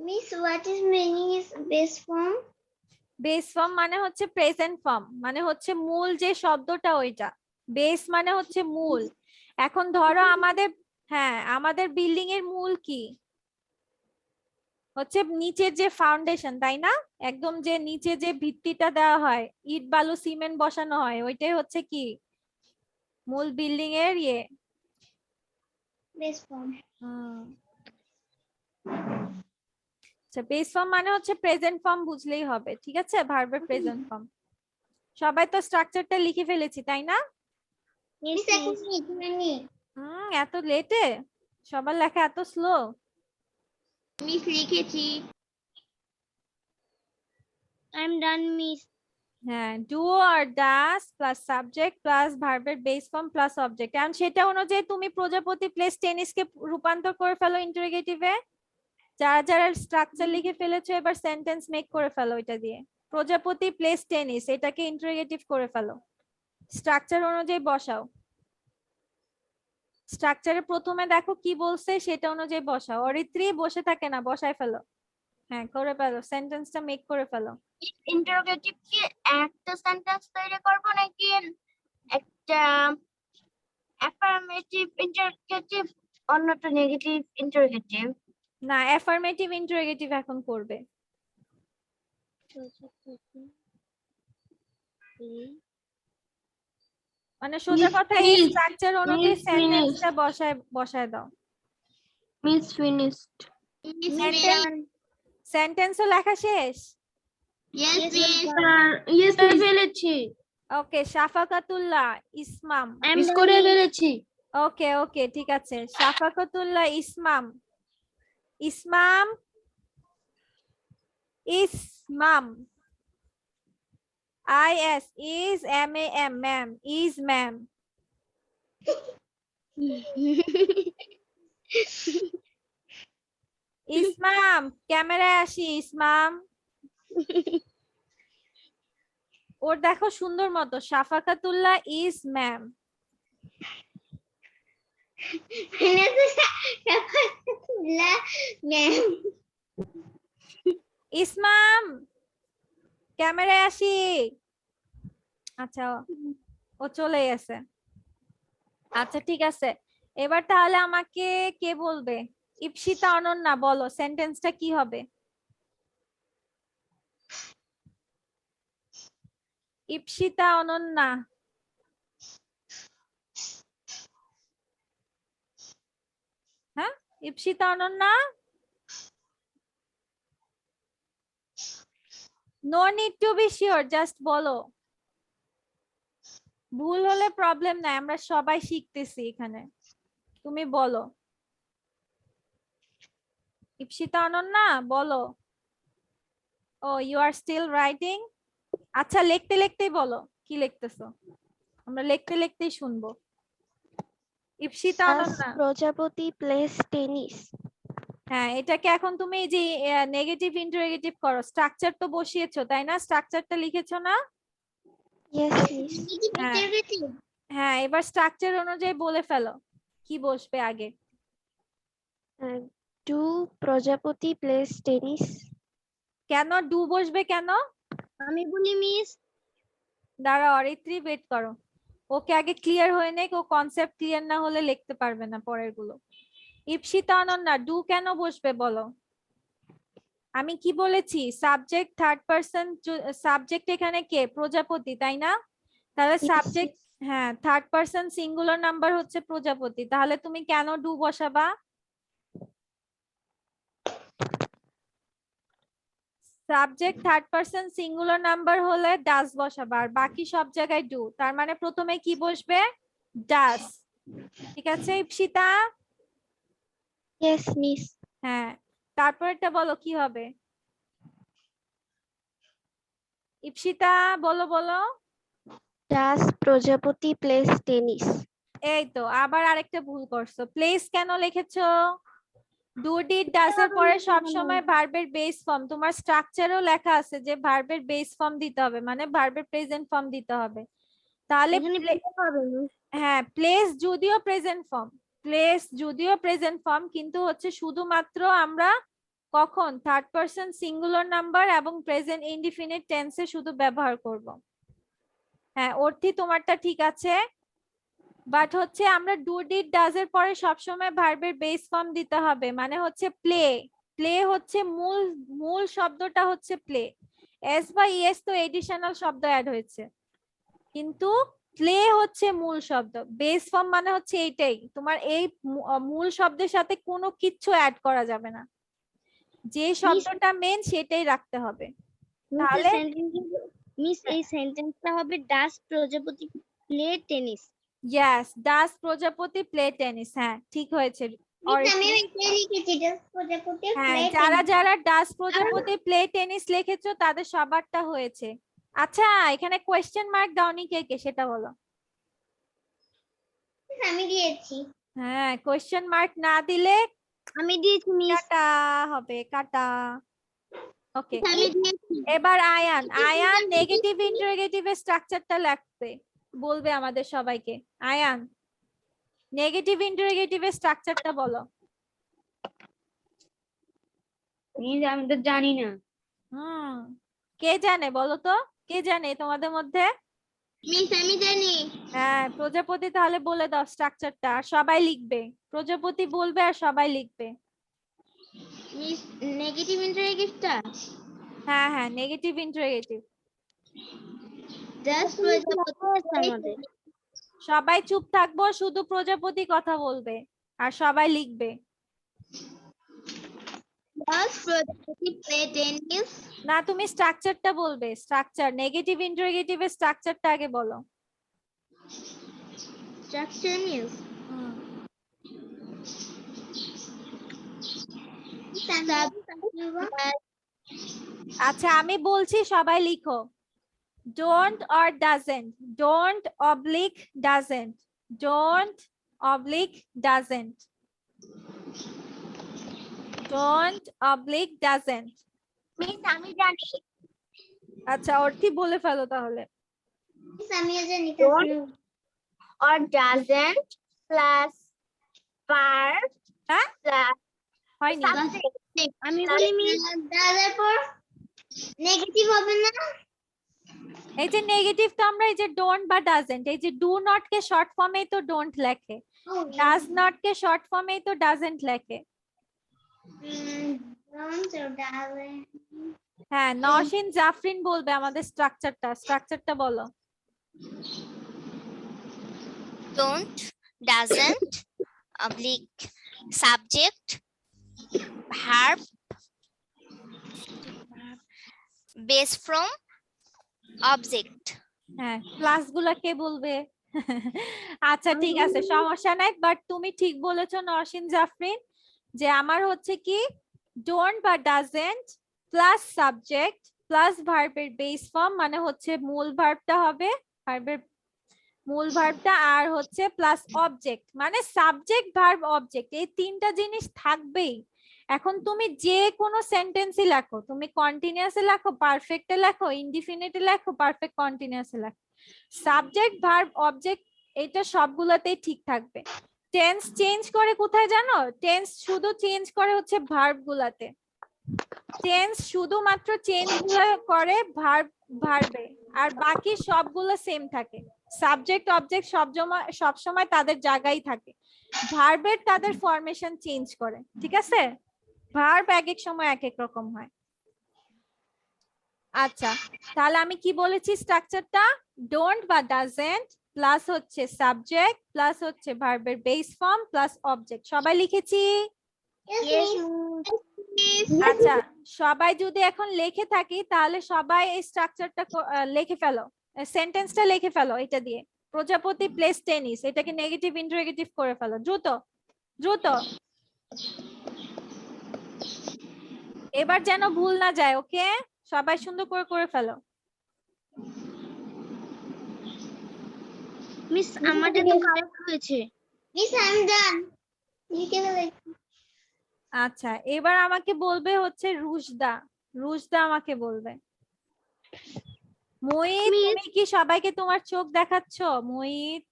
Miss what is meaning is base form? Base form মানে হচ্ছে প্রেজেন্ট ফর্ম, মানে হচ্ছে মূল যে শব্দটা ওইটা। বেস মানে হচ্ছে মূল। এখন ধরো আমাদের, হ্যাঁ আমাদের বিল্ডিং এর মূল কি? হচ্ছে নিচের যে ফাউন্ডেশন, তাই না? একদম যে নিচে যে ভিত্তিটা দেওয়া হয়, ইট বালু সিমেন্ট বসানো হয়, ওইটাই হচ্ছে কি মূল বিল্ডিং এর ইয়ে। Base form. আচ্ছা বেস ফর্ম মানে হচ্ছে প্রেজেন্ট ফর্ম বুঝলেই হবে, ঠিক আছে? ভার্বের প্রেজেন্ট ফর্ম। সবাই তো স্ট্রাকচারটা লিখে ফেলেছি, তাই না? মিস এখন লিখিনি। এত লেটে সবার লেখা এত স্লো? মিস লিখেছি। I am done miss. হ্যাঁ do or does plus subject plus ভার্বের বেস ফর্ম প্লাস অবজেক্ট। এখন সেটা অনুযায়ী তুমি প্রজাপতি প্লেস টেনিসকে রূপান্তর করে ফেলো ইন্টারোগেটিভে। যারা যারা স্ট্রাকচার লিখে ফেলেছো এবার সেন্টেন্স মেক করে ফেলো এটা দিয়ে। প্রজাপতি প্লেস টেনিস এটাকে ইন্টারোগেটিভ করে ফেলো, স্ট্রাকচার অনুযায়ী বসাও। স্ট্রাকচারে প্রথমে দেখো কি বলছে সেটা অনুযায়ী বসাও। অরিত্রী বসে থাকে না, বসায় ফেলো। হ্যাঁ করে ফেলো, সেন্টেন্সটা মেক করে ফেলো। ইন্টারোগেটিভ কি একটা সেন্টেন্স তৈরি করব নাকি একটা অ্যাফার্মেটিভ ইন্টারোগেটিভ অন্যটা নেগেটিভ ইন্টারোগেটিভ? না অ্যাফার্মেটিভ ইন্টারোগেটিভ এখন করবে। মানে সোজা কথা এই স্ট্রাকচার অনুযায়ী সেন্টেন্সটা বসায় দাও। Miss finished. সেন্টেন্সও লেখা শেষ? Yes miss. ইয়েস করে ফেলেছি। ওকে শাফাকাতুল্লাহ ইসমাম। মিস করে ফেলেছি। ওকে ওকে ঠিক আছে। শাফাকাতুল্লাহ Ismam. Ismam Ismam IS is MAM ma'am is ma'am। Ismam ক্যামেরায় আসি। ইসমাম ওর দেখো সুন্দর মতো শাফাকাতুল্লাহ ইজ ম্যাম। ইসমাম ক্যামেরায় আসি। আচ্ছা ও চলে গেছে। আচ্ছা ঠিক আছে, এবার তাহলে আমাকে কে বলবে? ইপসিতা অনন্যা বলো সেন্টেন্সটা কি হবে? ইপসিতা, অনন্যা, হ্যাঁ Ipsita, Ananya, no need to be sure, just বলো। ভুল হলে প্রবলেম নাই, আমরা সবাই শিখতেছি এখানে। তুমি বলো। ইপসিতা, অনন্যা বলো। ও ইউ আর স্টিল রাইটিং। আচ্ছা লিখতে লিখতেই বলো কি লিখতেছো, আমরা লিখতে লিখতেই শুনবো। ইপসিতা, Does অনন্যা, প্রজাপতি plays tennis? হ্যাঁ এটাকে এখন তুমি এই যে নেগেটিভ ইন্টারোগেটিভ করো। স্ট্রাকচার তো বসিয়েছো তাই না, স্ট্রাকচারটা লিখেছো না? Yes, miss. হ্যাঁ হ্যাঁ, এবার স্ট্রাকচার অনুযায়ী বলে ফেলো কি বসবে আগে। Do প্রজাপতি plays tennis? কেন ডু বসবে কেন? আমি বলি মিস। দাঁড়াও অরিত্রী, ওয়েট করো, ওকে আগে ক্লিয়ার হয়ে নেক, ও কনসেপ্ট ক্লিয়ার না হলে লিখতে পারবে না পরের গুলো। ইপসিতা, অনন্যা, ডু কেন বসবে বলো। আমি কি বলেছি, সাবজেক্ট থার্ড পারসন, সাবজেক্ট এখানে কে, প্রজাপতি তাই না? তাহলে Yes, সাবজেক্ট, হ্যাঁ থার্ড পারসন সিঙ্গুলার নাম্বার হচ্ছে প্রজাপতি, তাহলে তুমি কেন ডু বসাবা? Subject third person singular number হলে ডাস বসাবা, আর বাকি সব জায়গায় ডু, তার মানে প্রথমে কি বসবে, ডাস। ঠিক আছে ইপসিতা? yes, miss. হ্যাঁ, তারপরটা বলো কি হবে। ইপসিতা বলো বলো। Does প্রজাপতি plays tennis? এই তো আবার আরেকটা ভুল করছো, প্লেস কেন লিখেছো? ডু ডিড ডাস এর পরে সব সময় ভার্বের বেস ফর্ম, তোমার স্ট্রাকচারেও লেখা আছে যে ভার্বের বেস ফর্ম দিতে হবে, মানে ভার্বের প্রেজেন্ট ফর্ম দিতে হবে। তাহলে হ্যাঁ প্লেস যদিও প্রেজেন্ট ফর্ম, প্লেস যদিও প্রেজেন্ট ফর্ম, কিন্তু হচ্ছে শুধুমাত্র আমরা কখন থার্ড পারসন সিঙ্গুলার নাম্বার এবং প্রেজেন্ট ইনডিফিনিট টেন্সে শুধু ব্যবহার করব। হ্যাঁ অর্থী তোমারটা ঠিক আছে, বাট হচ্ছে আমরা ডু ডিড ডাজ এর পরে সবসময় ভার্বের বেস ফর্ম দিতে হবে, মানে হচ্ছে প্লে। প্লে হচ্ছে মূল, মূল শব্দটা হচ্ছে প্লে। এস বা ইএস তো এডিশনাল শব্দ অ্যাড হয়েছে, কিন্তু প্লে হচ্ছে মূল শব্দ। বেস ফর্ম মানে হচ্ছে এইটাই, তোমার এই মূল শব্দের সাথে কোনো কিছু অ্যাড করা যাবে না, যে শব্দটা মেন সেটাই রাখতে হবে। তাহলে মিস এই সেন্টেন্সটা হবে ডাস প্রজাপতি প্লে টেনিস। ইয়েস, ডাস প্রজাপতি প্লে টেনিস, হ্যাঁ ঠিক হয়েছে। আমি এটাই লিখেছি ডাস প্রজাপতি হ্যাঁ প্লে যারা যারা ডাস প্রজাপতি প্লে টেনিস লিখেছো তাদের সবারটা হয়েছে। আচ্ছা এখানে কোয়েশ্চেন মার্ক দাওনি কে কে সেটা বলো। আমি দিয়েছি। হ্যাঁ কোয়েশ্চেন মার্ক না দিলে আমি দিয়েছি মিস। কাটা হবে, কাটা। ওকে, আমি দিয়েছি। এবার আয়ান, আয়ান নেগেটিভ ইন্টারোগেটিভের স্ট্রাকচারটা লিখবে, বলবে আমাদের সবাইকে। আয়ান নেগেটিভ ইন্টারোগেটিভের স্ট্রাকচারটা বলো। আমি তো জানি না। কে জানে বলো তো, কে জানে তোমাদের মধ্যে? মিস আমি জানি। হ্যাঁ প্রজাপতি, তাহলে বলে দাও স্ট্রাকচারটা, আর সবাই লিখবে। প্রজাপতি বলবে আর সবাই লিখবে। মিস নেগেটিভ ইন্টারোগেটিভটা হ্যাঁ হ্যাঁ নেগেটিভ ইন্টারোগেটিভ। ডাস প্রজাপতি আমাদের সবাই চুপ থাকবো, শুধু প্রজাপতি কথা বলবে আর সবাই লিখবে। ডাস প্রজাপতি প্লে টেনিস। না তুমি স্ট্রাকচারটা বলবে, স্ট্রাকচার নেগেটিভ ইন্টারোগেটিভের স্ট্রাকচারটা আগে বলো। স্ট্রাকচার মিস আচ্ছা আমি বলছি সবাই লিখো। Don't or doesn't, don't oblique doesn't, don't oblique doesn't, don't oblique doesn't. Miss আমি জানি। আচ্ছা অর্থী বলে ফেলো তাহলে। মিস আমিও জানি। or doesn't plus verb হ্যাঁ plus হয়নি, আমি বলি মিস তারপর নেগেটিভ হবে না। এই যে নেগেটিভ তো আমরা এই যে ডোন্ট বা ডাজেন্ট, এই যে ডু নট কে শর্ট ফর্মেই তো ডোন্ট লেখে, ডাজ নট কে শর্ট ফর্মেই তো ডাজেন্ট লেখে। don't or doesn't হ্যাঁ, নওশিন জাফরিন বলবে আমাদের স্ট্রাকচারটা বলো। don't, doesn't, oblique, subject, verb, base from, object. হ্যাঁ, ক্লাস গুলা কে বলবে? আচ্ছা ঠিক আছে, সমস্যা নাই, বাট তুমি ঠিক বলেছো নওশিন জাফরিন, যে আমার হচ্ছে কি ডোন্ট বা ডাজেন্ট প্লাস সাবজেক্ট প্লাস ভার্বের বেস ফর্ম, মানে হচ্ছে মূল ভার্বটা হবে, ভার্বের মূল ভার্বটা, আর হচ্ছে প্লাস অবজেক্ট, মানে সাবজেক্ট ভার্ব অবজেক্ট, এই তিনটা জিনিস থাকবেই। এখন তুমি যে কোনো সেন্টেন্সই লেখো, তুমি কন্টিনিউয়াসে লেখো, পারফেক্টে লেখো, ইনডিফিনিটে লেখো, পারফেক্ট কন্টিনিউয়াসে লেখো, সাবজেক্ট ভার্ব অবজেক্ট এটা সবগুলাতেই ঠিক থাকবে। টেন্স চেঞ্জ করে কোথায় জানো? টেন্স শুধু চেঞ্জ করে হচ্ছে ভার্ব গুলাতে, টেন্স শুধুমাত্র চেঞ্জ করে ভার্বে, আর বাকি সবগুলো সেম থাকে। সাবজেক্ট অবজেক্ট সব সময় তাদের জায়গায় থাকে, ভার্বের তাদের ফরমেশন চেঞ্জ করে, ঠিক আছে? ভার্ব এক এক সময় এক এক রকম হয়। আচ্ছা, তাহলে আমি কি বলেছি স্ট্রাকচারটা? ডোন্ট বা ডাজেন্ট প্লাস হচ্ছে সাবজেক্ট প্লাস হচ্ছে ভার্বের বেস ফর্ম প্লাস অবজেক্ট, সবাই লিখেছি? আচ্ছা, সবাই যদি এখন লিখে থাকি তাহলে সবাই এই স্ট্রাকচারটা লিখে ফেলো, সেন্টেন্সটা লিখে ফেলো এটা দিয়ে। প্রজাপতি প্লেস টেনিস, এটাকে নেগেটিভ ইন্টারোগেটিভ করে ফেলো, দ্রুত দ্রুত, এবার যেন ভুল না যায়। ওকে, সবাই সুন্দর করে করে ফেলো। মিস আমাদের তো কারেক্ট হয়েছে। Miss, I'm done. আচ্ছা, এবার আমাকে বলবে হচ্ছে রুশদা, রুশদা আমাকে বলবে। মুহিত, তুমি কি সবাইকে তোমার চোখ দেখাচ্ছ? মুহিত,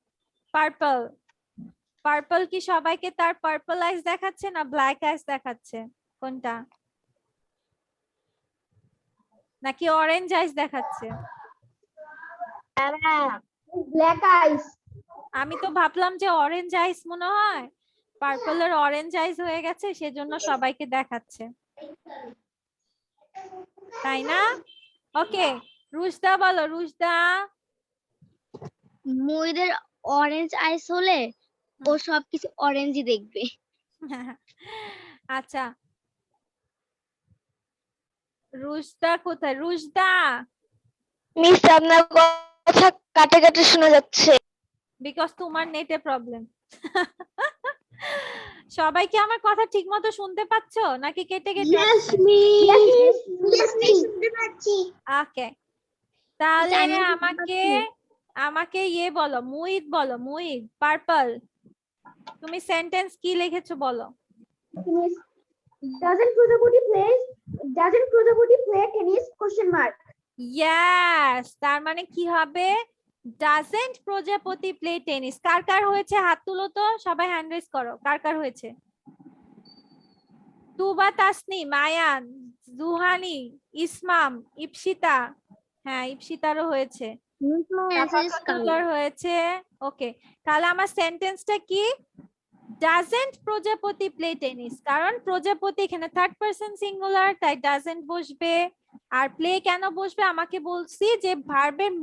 পার্পল, পার্পল কি সবাইকে তার পার্পল আইস দেখাচ্ছে না ব্ল্যাক আইস দেখাচ্ছে? কোনটা? নাকি অরেঞ্জ আইস দেখাচ্ছে? ব্ল্যাক আইস। আমি তো ভাবলাম যে অরেঞ্জ আইস মনে হয়, পার্পলের অরেঞ্জ আইস হয়ে গেছে সেজন্য সবাইকে দেখাচ্ছে, তাই না? ওকে, রুশদা বলো, রুশদা। ময়ূরের অরেঞ্জ আইস হলে ও সবকিছু অরেঞ্জই দেখবে। আচ্ছা, রুশদা কোথায়? রুশদা, মিস আপনার কথা কাটে কাটে শোনা যাচ্ছে। বিকজ তোমার নেটে প্রবলেম। সবাই কি আমার কথা ঠিক মতো শুনতে পাচ্ছো নাকি কেটে কেটে? ওকে, তাহলে আমাকে আমাকে ইয়ে বলো, মুহিত বলো, মুহিত পার্পল, তুমি সেন্টেন্স কি লিখেছো বলো? Doesn't Prajapati play tennis? Question mark. Yes, তার মানে কি হবে? ডাজেন্ট প্রজাপতি প্লে টেনিস। কার কার হয়েছে হাত তুলো তো, সবাই হ্যান্ড রেজ করো, কার কার হয়েছে? তুবা, তাসনিম, আয়ান, জুহানি, ইসমাম, ইপসিতা, হ্যাঁ ইপসিতারও হয়েছে, তাফাকুল্লাহর হয়েছে। ওকে, তাহলে আমার সেন্টেন্সটা কি? ডাজেন্ট প্রজাপতি প্লে টেনিস, কারণ প্রজাপতি এখানে থার্ড পারসন সিঙ্গুলার, তাই ডাজেন্ট বসবে। আর প্লে কেন বসবে? আমাকে বলছি যে ভার্বের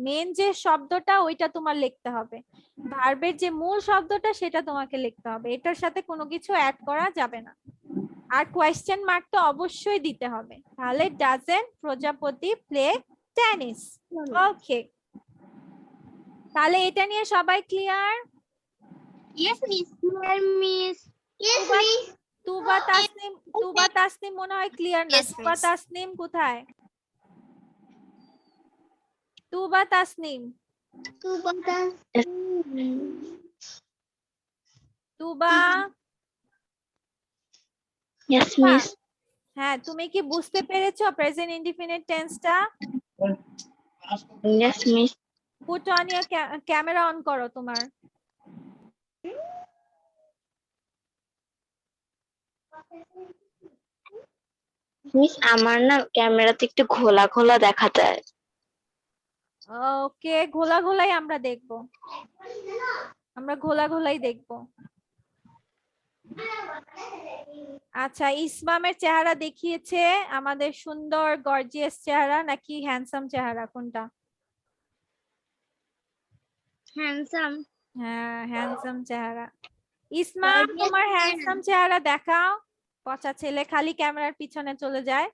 মেন যে শব্দটা ওইটা তোমার লিখতে হবে, ভার্বের যে মূল শব্দটা সেটা তোমাকে লিখতে হবে, এটার সাথে কোনো কিছু অ্যাড করা যাবে না। আর কোয়েশ্চেন মার্ক তো অবশ্যই দিতে হবে। তাহলে ডাজেন্ট প্রজাপতি প্লে টেনিস। ওকে, তাহলে এটা নিয়ে সবাই clear? Yes, Miss. Miss Yes, Miss. Tuba Tasnim মনে হয় ক্লিয়ার না। Yes, Tuba miss. তাসনিম কোথায়? Tuba Tasnim, Tuba, yes miss. হ্যাঁ তুমি কি বুঝতে পেরেছো প্রেজেন্ট ইনডিফিনিট টেন্সটা? Yes miss. Put on your camera, on করো তোমার। মিস আমার না ক্যামেরাতে একটু ঘোলা ঘোলা দেখা যায়। ওকে, ঘোলা ঘোলাই আমরা দেখবো, আমরা ঘোলা ঘোলাই দেখবো। আচ্ছা, ইসমামের চেহারা দেখিয়েছে আমাদের সুন্দর গর্জিয়াস চেহারা নাকি হ্যান্ডসাম চেহারা, কোনটা? হ্যান্ডসাম। হ্যাঁ, হ্যান্ডসাম চেহারা। ইসমাম, তোমার হ্যান্ডসাম চেহারা দেখাও। পচা ছেলে খালি ক্যামেরার পিছনে চলে যায়।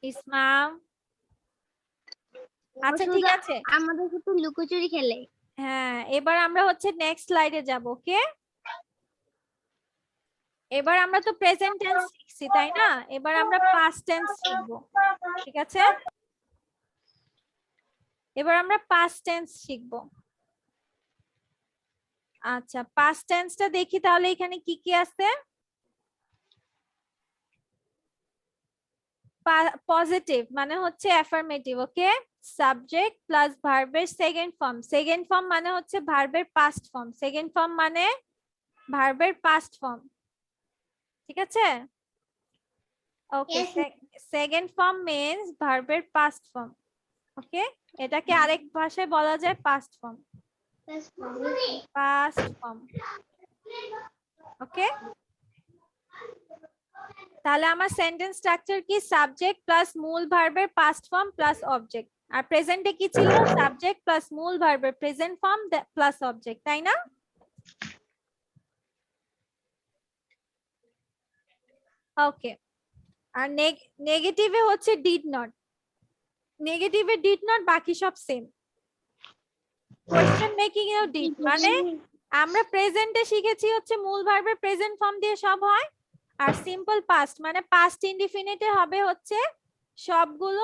ইসমাম, আচ্ছা ঠিক আছে। আমাদের সাথে লুকোচুরি খেলে। হ্যাঁ, এবার আমরা হচ্ছে নেক্সট স্লাইডে যাব। ওকে, এবার আমরা তো প্রেজেন্ট টেন্স শিখছি তাই না? এবার আমরা পাস্ট টেন্স শিখবো, ঠিক আছে? এবার আমরা পাস্ট টেন্স শিখবো। আচ্ছা, পাস্ট টেন্সটা দেখি তাহলে এখানে কি কি আছে। পজিটিভ মানে হচ্ছে অ্যাফার্মেটিভ। ওকে, সাবজেক্ট প্লাস ভার্বের সেকেন্ড ফর্ম। সেকেন্ড ফর্ম মানে হচ্ছে ভার্বের পাস্ট ফর্ম। সেকেন্ড ফর্ম মানে ভার্বের পাস্ট ফর্ম, ঠিক আছে? ওকে, সেকেন্ড ফর্ম মিন্স ভার্বের পাস্ট ফর্ম। ওকে, এটাকে আরেক ভাষায় বলা যায় past form. Past form. Okay, তাহলে আমার সেন্টেন্স স্ট্রাকচার কি? সাবজেক্ট প্লাস মূল ভার্বের পাস্ট ফর্ম প্লাস অবজেক্ট। আর প্রেজেন্টে কি ছিল? সাবজেক্ট প্লাস মূল ভার্বের প্রেজেন্ট ফর্ম প্লাস অবজেক্ট, তাই না? ওকে, আর নেগেটিভে হচ্ছে ডিড নট। নেগেটিভে ডিড নট, বাকি সব সেম। কোশ্চেন মেকিং এও ডিড, মানে আমরা প্রেজেন্টে শিখেছি হচ্ছে মূল ভার্বের প্রেজেন্ট ফর্ম দিয়ে সব হয়। আর সিম্পল পাস্ট মানে পাস্ট ইনডিফিনিটে হবে হচ্ছে সবগুলো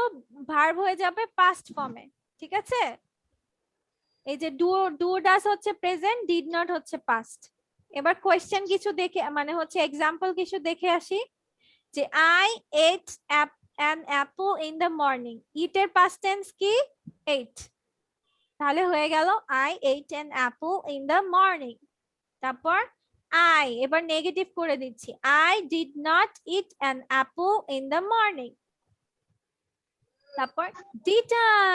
ভার্ব হয়ে যাবে পাস্ট ফর্মে, ঠিক আছে? এই যে ডু ডাস হচ্ছে প্রেজেন্ট, ডিড নট হচ্ছে পাস্ট। এবার কোশ্চেন কিছু দেখে মানে হচ্ছে এক্সাম্পল কিছু দেখে আসি। যে I ate an apple in the morning, eat এর past tense কি? ate। তাহলে হয়ে গেল I ate an apple in the morning। তারপর I, এবার নেগেটিভ করে দিচ্ছি, I did not eat an apple in the morning। তারপর did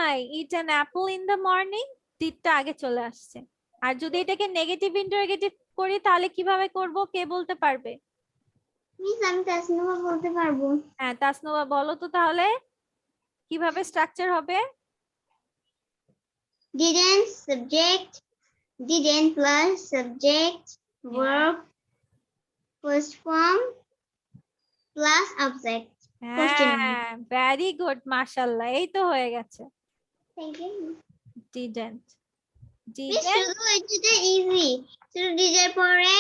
I eat an apple in the morning, ডিডটা আগে চলে আসছে। আর যদি এটাকে নেগেটিভ ইন্টারোগেটিভ করি তাহলে কিভাবে করব, কে বলতে পারবে? মিস আমি তাসনুভা বলতে পারবো। হ্যাঁ, তাসনুভা বলো তো তাহলে কিভাবে স্ট্রাকচার হবে? Didn't subject, didn't plus subject verb first form plus object. হ্যাঁ, ভেরি গুড, মাশাআল্লাহ, এই তো হয়ে গেছে। Thank you. ডিডেন্ট, মিস শুধু এটা ইজি, শুধু ডিজের পরে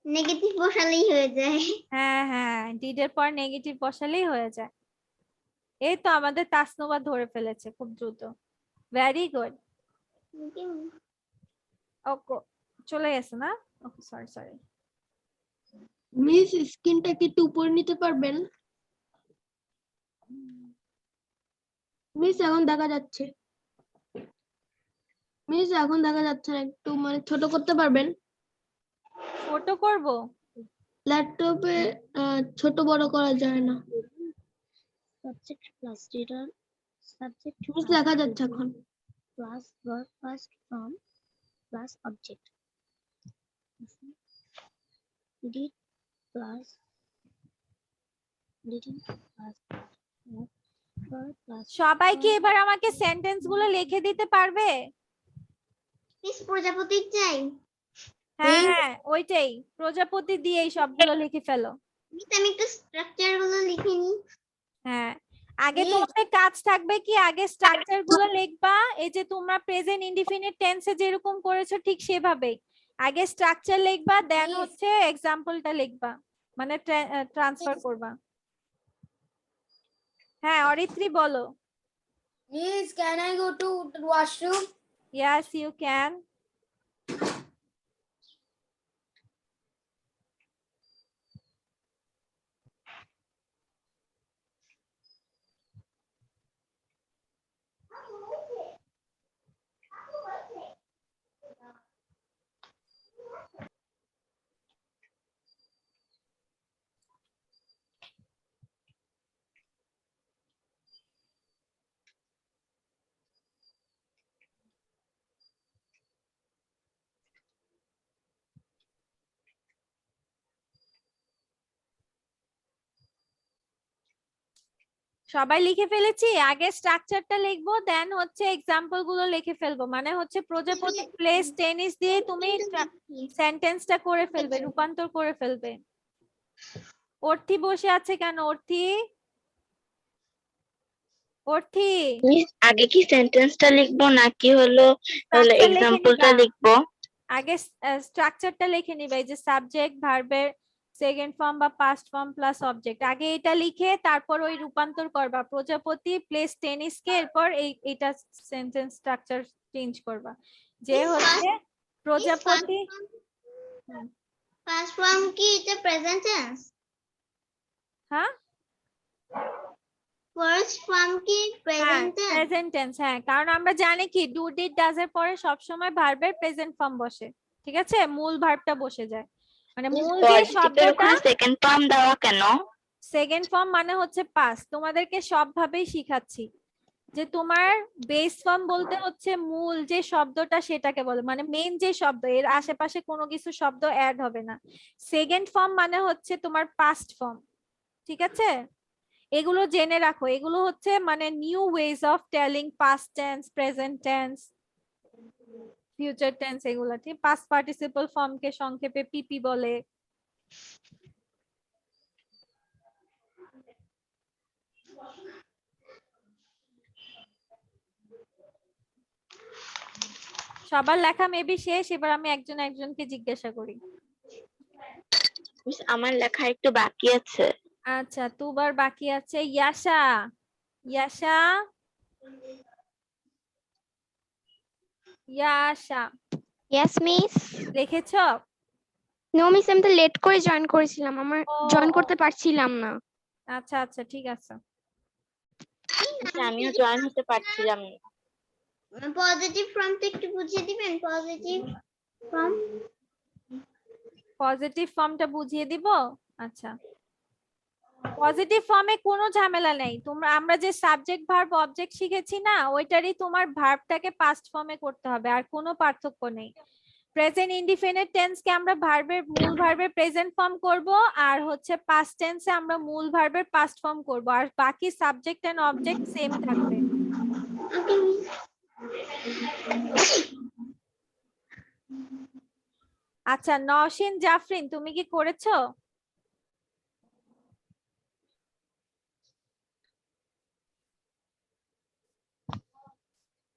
নেগেটিভ বসালেই হয়ে যায়। হ্যাঁ হ্যাঁ, ডিডের পর নেগেটিভ বসালেই হয়ে যায়। এই তো আমাদের তাসনুভা ধরে ফেলেছে খুব দ্রুত, ভেরি গুড। ওকে, চলে গেছে না? ওকে, সরি সরি। মিস স্ক্রিনটা কি একটু উপরে নিতে পারবেন? মিস এখন দেখা যাচ্ছে। মিস এখন দেখা যাচ্ছে না, একটু মানে ছোট করতে পারবেন? ছোট করব? ল্যাপটপে ছোট বড় করা যায় না। সাবজেক্ট প্লাস ডিডার, সাবজেক্ট মিস দেখা যাচ্ছে এখন। Plus verb first form plus object. Did plus didn't plus verb plus. সবাই কি এবার আমাকে সেন্টেন্স গুলো লিখে দিতে পারবে? মিস প্রজাপতি চাই। হ্যাঁ হ্যাঁ, ওইটাই, প্রজাপতি দিয়েই সবগুলো লিখে ফেলো। মিস আমি একটু স্ট্রাকচার গুলো লিখে নিই। হ্যাঁ, আগে তোমাদের কাজ থাকবে কি, আগে স্ট্রাকচার গুলো লিখবা। এই যে তোমরা প্রেজেন্ট ইনডিফিনিট টেন্সে যেরকম করেছো ঠিক সেভাবেই আগে স্ট্রাকচার লিখবা, দেন হচ্ছে এক্সাম্পলটা লিখবা, মানে ট্রান্সফার করবা। হ্যাঁ, অরিত্রী বলো। Miss, can I go to the washroom? Yes, you can. সবাই লিখে ফেলেছি, আগে স্ট্রাকচারটা লিখবো, দেন হচ্ছে এক্সাম্পল গুলো লিখে ফেলবো। মানে হচ্ছে প্রজাপতি প্লেস টেনিস দিয়ে তুমি সেন্টেন্সটা করে ফেলবে, রূপান্তর করে ফেলবে। অর্থি বসে আছে কেন? অর্থি, অর্থি মিস আগে কি সেন্টেন্সটা লিখবো নাকি হলো Structure লিখে এক্সাম্পলটা নিবা। লিখবো? আগে স্ট্রাকচারটা লিখে নিবে, এই যে সাবজেক্ট ভার্বের সেকেন্ড ফর্ম বা পাস্ট ফর্ম প্লাস অবজেক্ট, আগে এটা লিখে তারপর ওই রূপান্তর করবা প্রজাপতি প্লেস টেনিসকে, এরপর এটা সেন্টেন্স স্ট্রাকচার চেঞ্জ করবা, যে হচ্ছে প্রজাপতি। ফার্স্ট ফর্ম কি এটা প্রেজেন্ট টেন্স? হ্যাঁ ফার্স্ট ফর্ম কি হ্যাঁ প্রেজেন্ট টেন্স? প্রেজেন্ট টেন্স, হ্যাঁ, কারণ আমরা জানি কি ডু ডিড ডাজ এর পরে সবসময় ভার্বের প্রেজেন্ট ফর্ম বসে, ঠিক আছে, মূল ভার্বটা বসে যায়, মানে মূল যে পজিটিভের শব্দটা। ওখানে সেকেন্ড ফর্ম দেওয়া কেন? সেকেন্ড ফর্ম মানে হচ্ছে পাস্ট, তোমাদেরকে সবভাবেই শিখাচ্ছি যে তোমার বেস ফর্ম বলতে হচ্ছে মূল যে শব্দটা সেটাকে বলে, মানে মেইন যে শব্দ, এর আশেপাশে কোনো কিছু শব্দ অ্যাড হবে না। সেকেন্ড ফর্ম মানে হচ্ছে তোমার পাস্ট ফর্ম, ঠিক আছে, এগুলো জেনে রাখো, এগুলো হচ্ছে মানে new ways of telling past tense, present tense, future tense, এগুলো ঠিক। পাস্ট পার্টিসিপল ফর্মকে সংক্ষেপে পিপি বলে। সবার লেখা মেবি শেষ, এবার আমি একজন একজনকে জিজ্ঞাসা করি। মিস আমার লেখা একটু বাকি আছে। আচ্ছা, দুবার বাকি আছে। ইয়াশা, ইয়াশা, ইয়াশা ইয়েস মিস। লিখেছো? নো মিস, আমি তো লেট করে জয়েন করেছিলাম, আমার ও, জয়েন করতে পারছিলাম না। আচ্ছা আচ্ছা ঠিক আছে। আমিও জয়েন হতে পারছিলাম না। পজিটিভ ফর্মটা একটু বুঝিয়ে দিবেন? পজিটিভ ফর্ম পজিটিভ ফর্মটা বুঝিয়ে দিব। আচ্ছা, পজিটিভ ফর্মে কোনো ঝামেলা নেই, তোমরা আমরা যে সাবজেক্ট ভার্ব অবজেক্ট শিখেছি না, ওইটারই তোমার ভার্বটাকে পাস্ট ফর্মে করতে হবে, আর কোনো পার্থক্য নেই। প্রেজেন্ট ইনডিফিনিট টেন্সকে আমরা ভার্বের মূল ভার্বের প্রেজেন্ট ফর্ম করব, আর হচ্ছে পাস্ট টেন্সে আমরা মূল ভার্বের পাস্ট ফর্ম করব, আর বাকি সাবজেক্ট এন্ড অবজেক্ট সেম থাকবে। আচ্ছা, নওশিন জাফরিন তুমি কি করেছো?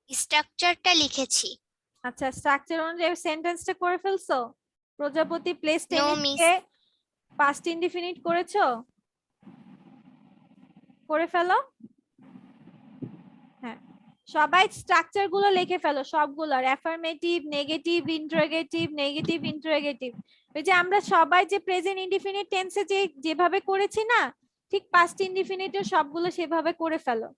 স্ট্রাকচারটা লিখেছি। আচ্ছা, স্ট্রাকচার অনুযায়ী সেন্টেন্সটা করে ফেলছো? Prajapati plays no miss. টেনিসকে পাস্ট ইনডিফিনিট করেছো? করে ফেলো। হ্যাঁ, সবাই স্ট্রাকচার গুলো লিখে ফেলো সবগুলোর, affirmative, negative, interrogative, negative interrogative. ওই যে আমরা সবাই যে প্রেজেন্ট ইনডিফিনিট টেন্সে যে যেভাবে করেছি না, ঠিক পাস্ট ইনডিফিনিটের সবগুলো সেভাবে করে ফেলো,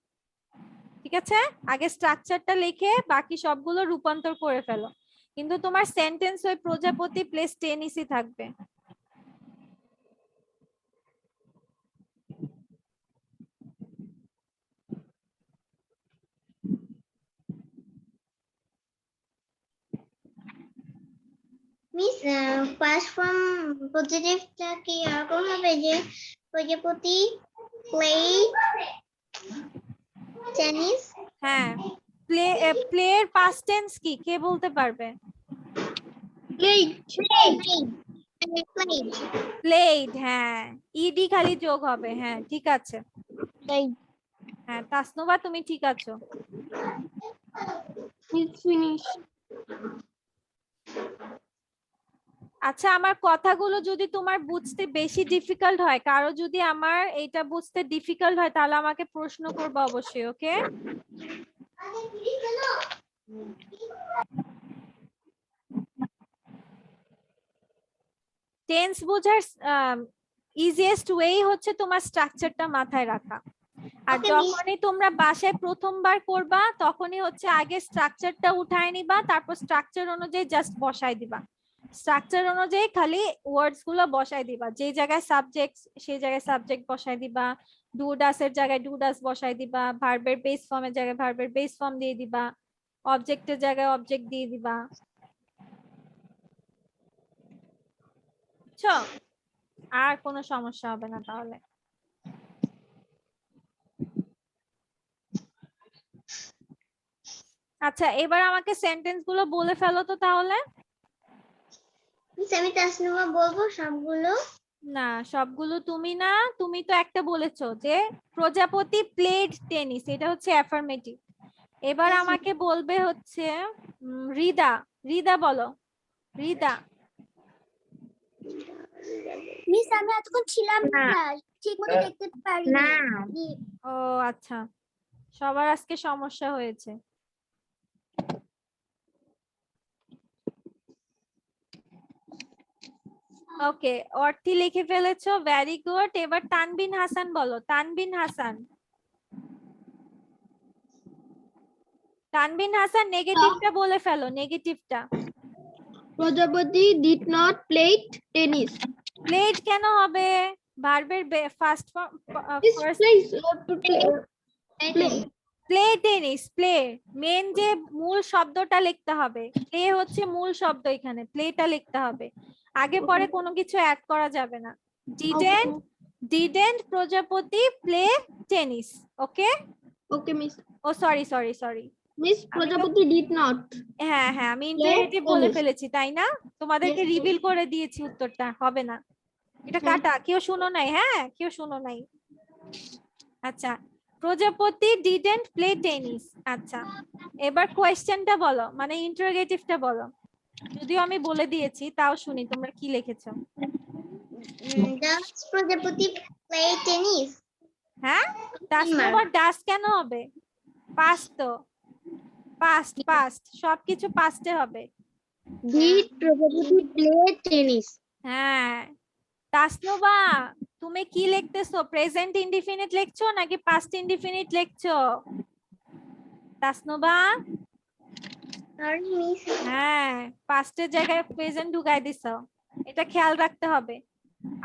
ঠিক আছে। আগে স্ট্রাকচারটা লিখে বাকি সবগুলো রূপান্তর করে ফেলো, কিন্তু তোমার সেন্টেন্স ওই প্রজাপতি প্লেস টেনিসই থাকবে। মিস ফার্স্ট ফর্ম পজিটিভটা কি এরকম হবে যে প্রজাপতি প্লে টেনিস? হ্যাঁ, প্লের পাস্ট টেন্স কি কে বলতে পারবে? প্লেড, হ্যাঁ, ইডি খালি যোগ হবে, হ্যাঁ ঠিক আছে। হ্যাঁ তাসনুবা তুমি ঠিক আছো। ফিনিশ। আচ্ছা, আমার কথাগুলো যদি তোমার বুঝতে বেশি ডিফিকাল্ট হয়, কারো যদি আমার এটা বুঝতে ডিফিকাল্ট হয়, তাহলে আমাকে প্রশ্ন করবে অবশ্যই, ওকে? টেন্স বোঝার ইজিয়েস্ট ওয়ে হচ্ছে তোমার স্ট্রাকচারটা মাথায় রাখা, আর যখনই তোমরা বাসায় প্রথমবার করবা তখনই হচ্ছে আগে স্ট্রাকচারটা উঠায় নিবা, তারপর স্ট্রাকচার অনুযায়ী জাস্ট বসায় দিবা, স্ট্রাকচার অনুযায়ী খালি ওয়ার্ডস গুলো বসায় দিবা, যে জায়গায় সাবজেক্ট সেই জায়গায় সাবজেক্ট বসায় দিবা, ডু ডাস এর জায়গায় ডু ডাস বসায় দিবা, ভার্বের বেস ফর্মের জায়গায় ভার্বের বেস ফর্ম দিয়ে দিবা, অবজেক্টের জায়গায় অবজেক্ট দিয়ে দিবা, বুঝছো? আর কোনো সমস্যা হবে না তাহলে। আচ্ছা এবার আমাকে সেন্টেন্স গুলো বলে ফেলো তো তাহলে। মিস আমি তাসনুমা বলবো সবগুলো। না সবগুলো তুমি না, তুমি তো একটা বলেছো যে প্রজাপতি প্লেড টেনিস, এটা হচ্ছে অ্যাফার্মেটিভ। এবার Yes, আমাকে বলবে হচ্ছে রিদা। রিদা বলো, রিদা। মিস আমি এতক্ষণ ছিলাম না। না, ঠিক মতো দেখতে পারিনি। না ও আচ্ছা, সবার আজকে সমস্যা হয়েছে। ওকে, অর্থী লিখে ফেলেছো, ভেরি গুড। এবার তানবিন হাসান বলো, তানবিন হাসান। তানবিন হাসান নেগেটিভটা বলে ফেলো, নেগেটিভটা। Prajapati did not played tennis. Played কেন হবে? ভার্বের first form, first play tennis, play main যে মূল শব্দটা লিখতে হবে, প্লে হচ্ছে মূল শব্দ, এখানে প্লেটা লিখতে হবে, আগে পরে কোনো কিছু অ্যাড করা যাবে না। ডিডেন্ট প্রজাপতি প্লে টেনিস। ওকে ওকে মিস। ও সরি সরি সরি, মিস প্রজাপতি ডিড নট। হ্যাঁ হ্যাঁ আমি ইন্টারনেটিভ বলে tennis. ফেলেছি তাই না, তোমাদেরকে Yes, yes. রিভিল করে দিয়েছি উত্তরটা, হবে না এটা কাটা, কেউ শুনো নাই, হ্যাঁ কেউ শুনো নাই। আচ্ছা প্রজাপতি ডিডেন্ট প্লে টেনিস। আচ্ছা এবার কোয়েশ্চেনটা বলো, মানে ইন্টারোগেটিভটা বলো, যদিও আমি বলে দিয়েছি তাও শুনি তোমরা কি লিখেছো। Does প্রজাপতি play tennis? হ্যাঁ তাসনুবার ডাস কেন হবে? পাস্ট তো, পাস্ট পাস্ট, সবকিছু পাস্টে হবে। ডিড প্রজাপতি প্লে টেনিস। হ্যাঁ তাসনুবা তুমি কি লিখতেছো, প্রেজেন্ট ইনডিফিনিট লিখছো নাকি পাস্ট ইনডিফিনিট লিখছো? Tasnuva Sorry miss. হ্যাঁ পাস্টের জায়গায় প্রেজেন্ট ঢুকাই দিছো, এটা খেয়াল রাখতে হবে।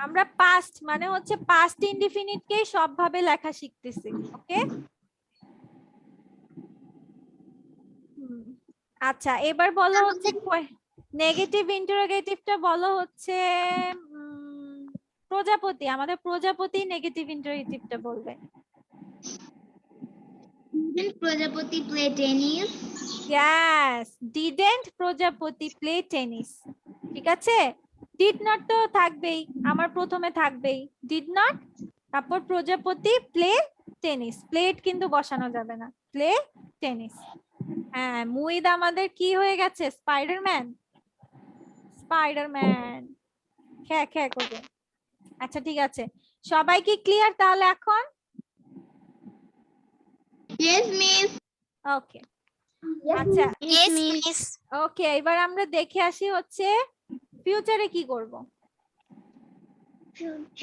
আমরা পাস্ট মানে হচ্ছে পাস্ট ইনডিফিনিট কেই সবভাবে লেখা শিখতেছি। ওকে আচ্ছা এবার বলো হচ্ছে নেগেটিভ ইন্টারোগেটিভটা বলো হচ্ছে প্রজাপতি, আমাদের প্রজাপতি নেগেটিভ ইন্টারোগেটিভটা বলবে। Didn't প্রজাপতি play tennis? Yes, didn't প্রজাপতি প্লে টেনিস। ঠিক আছে, ডিড নট তো থাকবেই, আমার প্রথমে থাকবেই ডিড নট, তারপর প্রজাপতি প্লে টেনিস, প্লেট কিন্তু বসানো যাবে না, প্লে টেনিস। হ্যাঁ মুইদ আমাদের কি হয়ে গেছে, স্পাইডারম্যান, স্পাইডারম্যান খ্যা খ্যা করবে। আচ্ছা ঠিক আছে, সবাই কি ক্লিয়ার তাহলে এখন? Yes miss. ওকে আচ্ছা ইয়েস মিস। ওকে এবার আমরা দেখে আসি হচ্ছে ফিউচারে কি করব।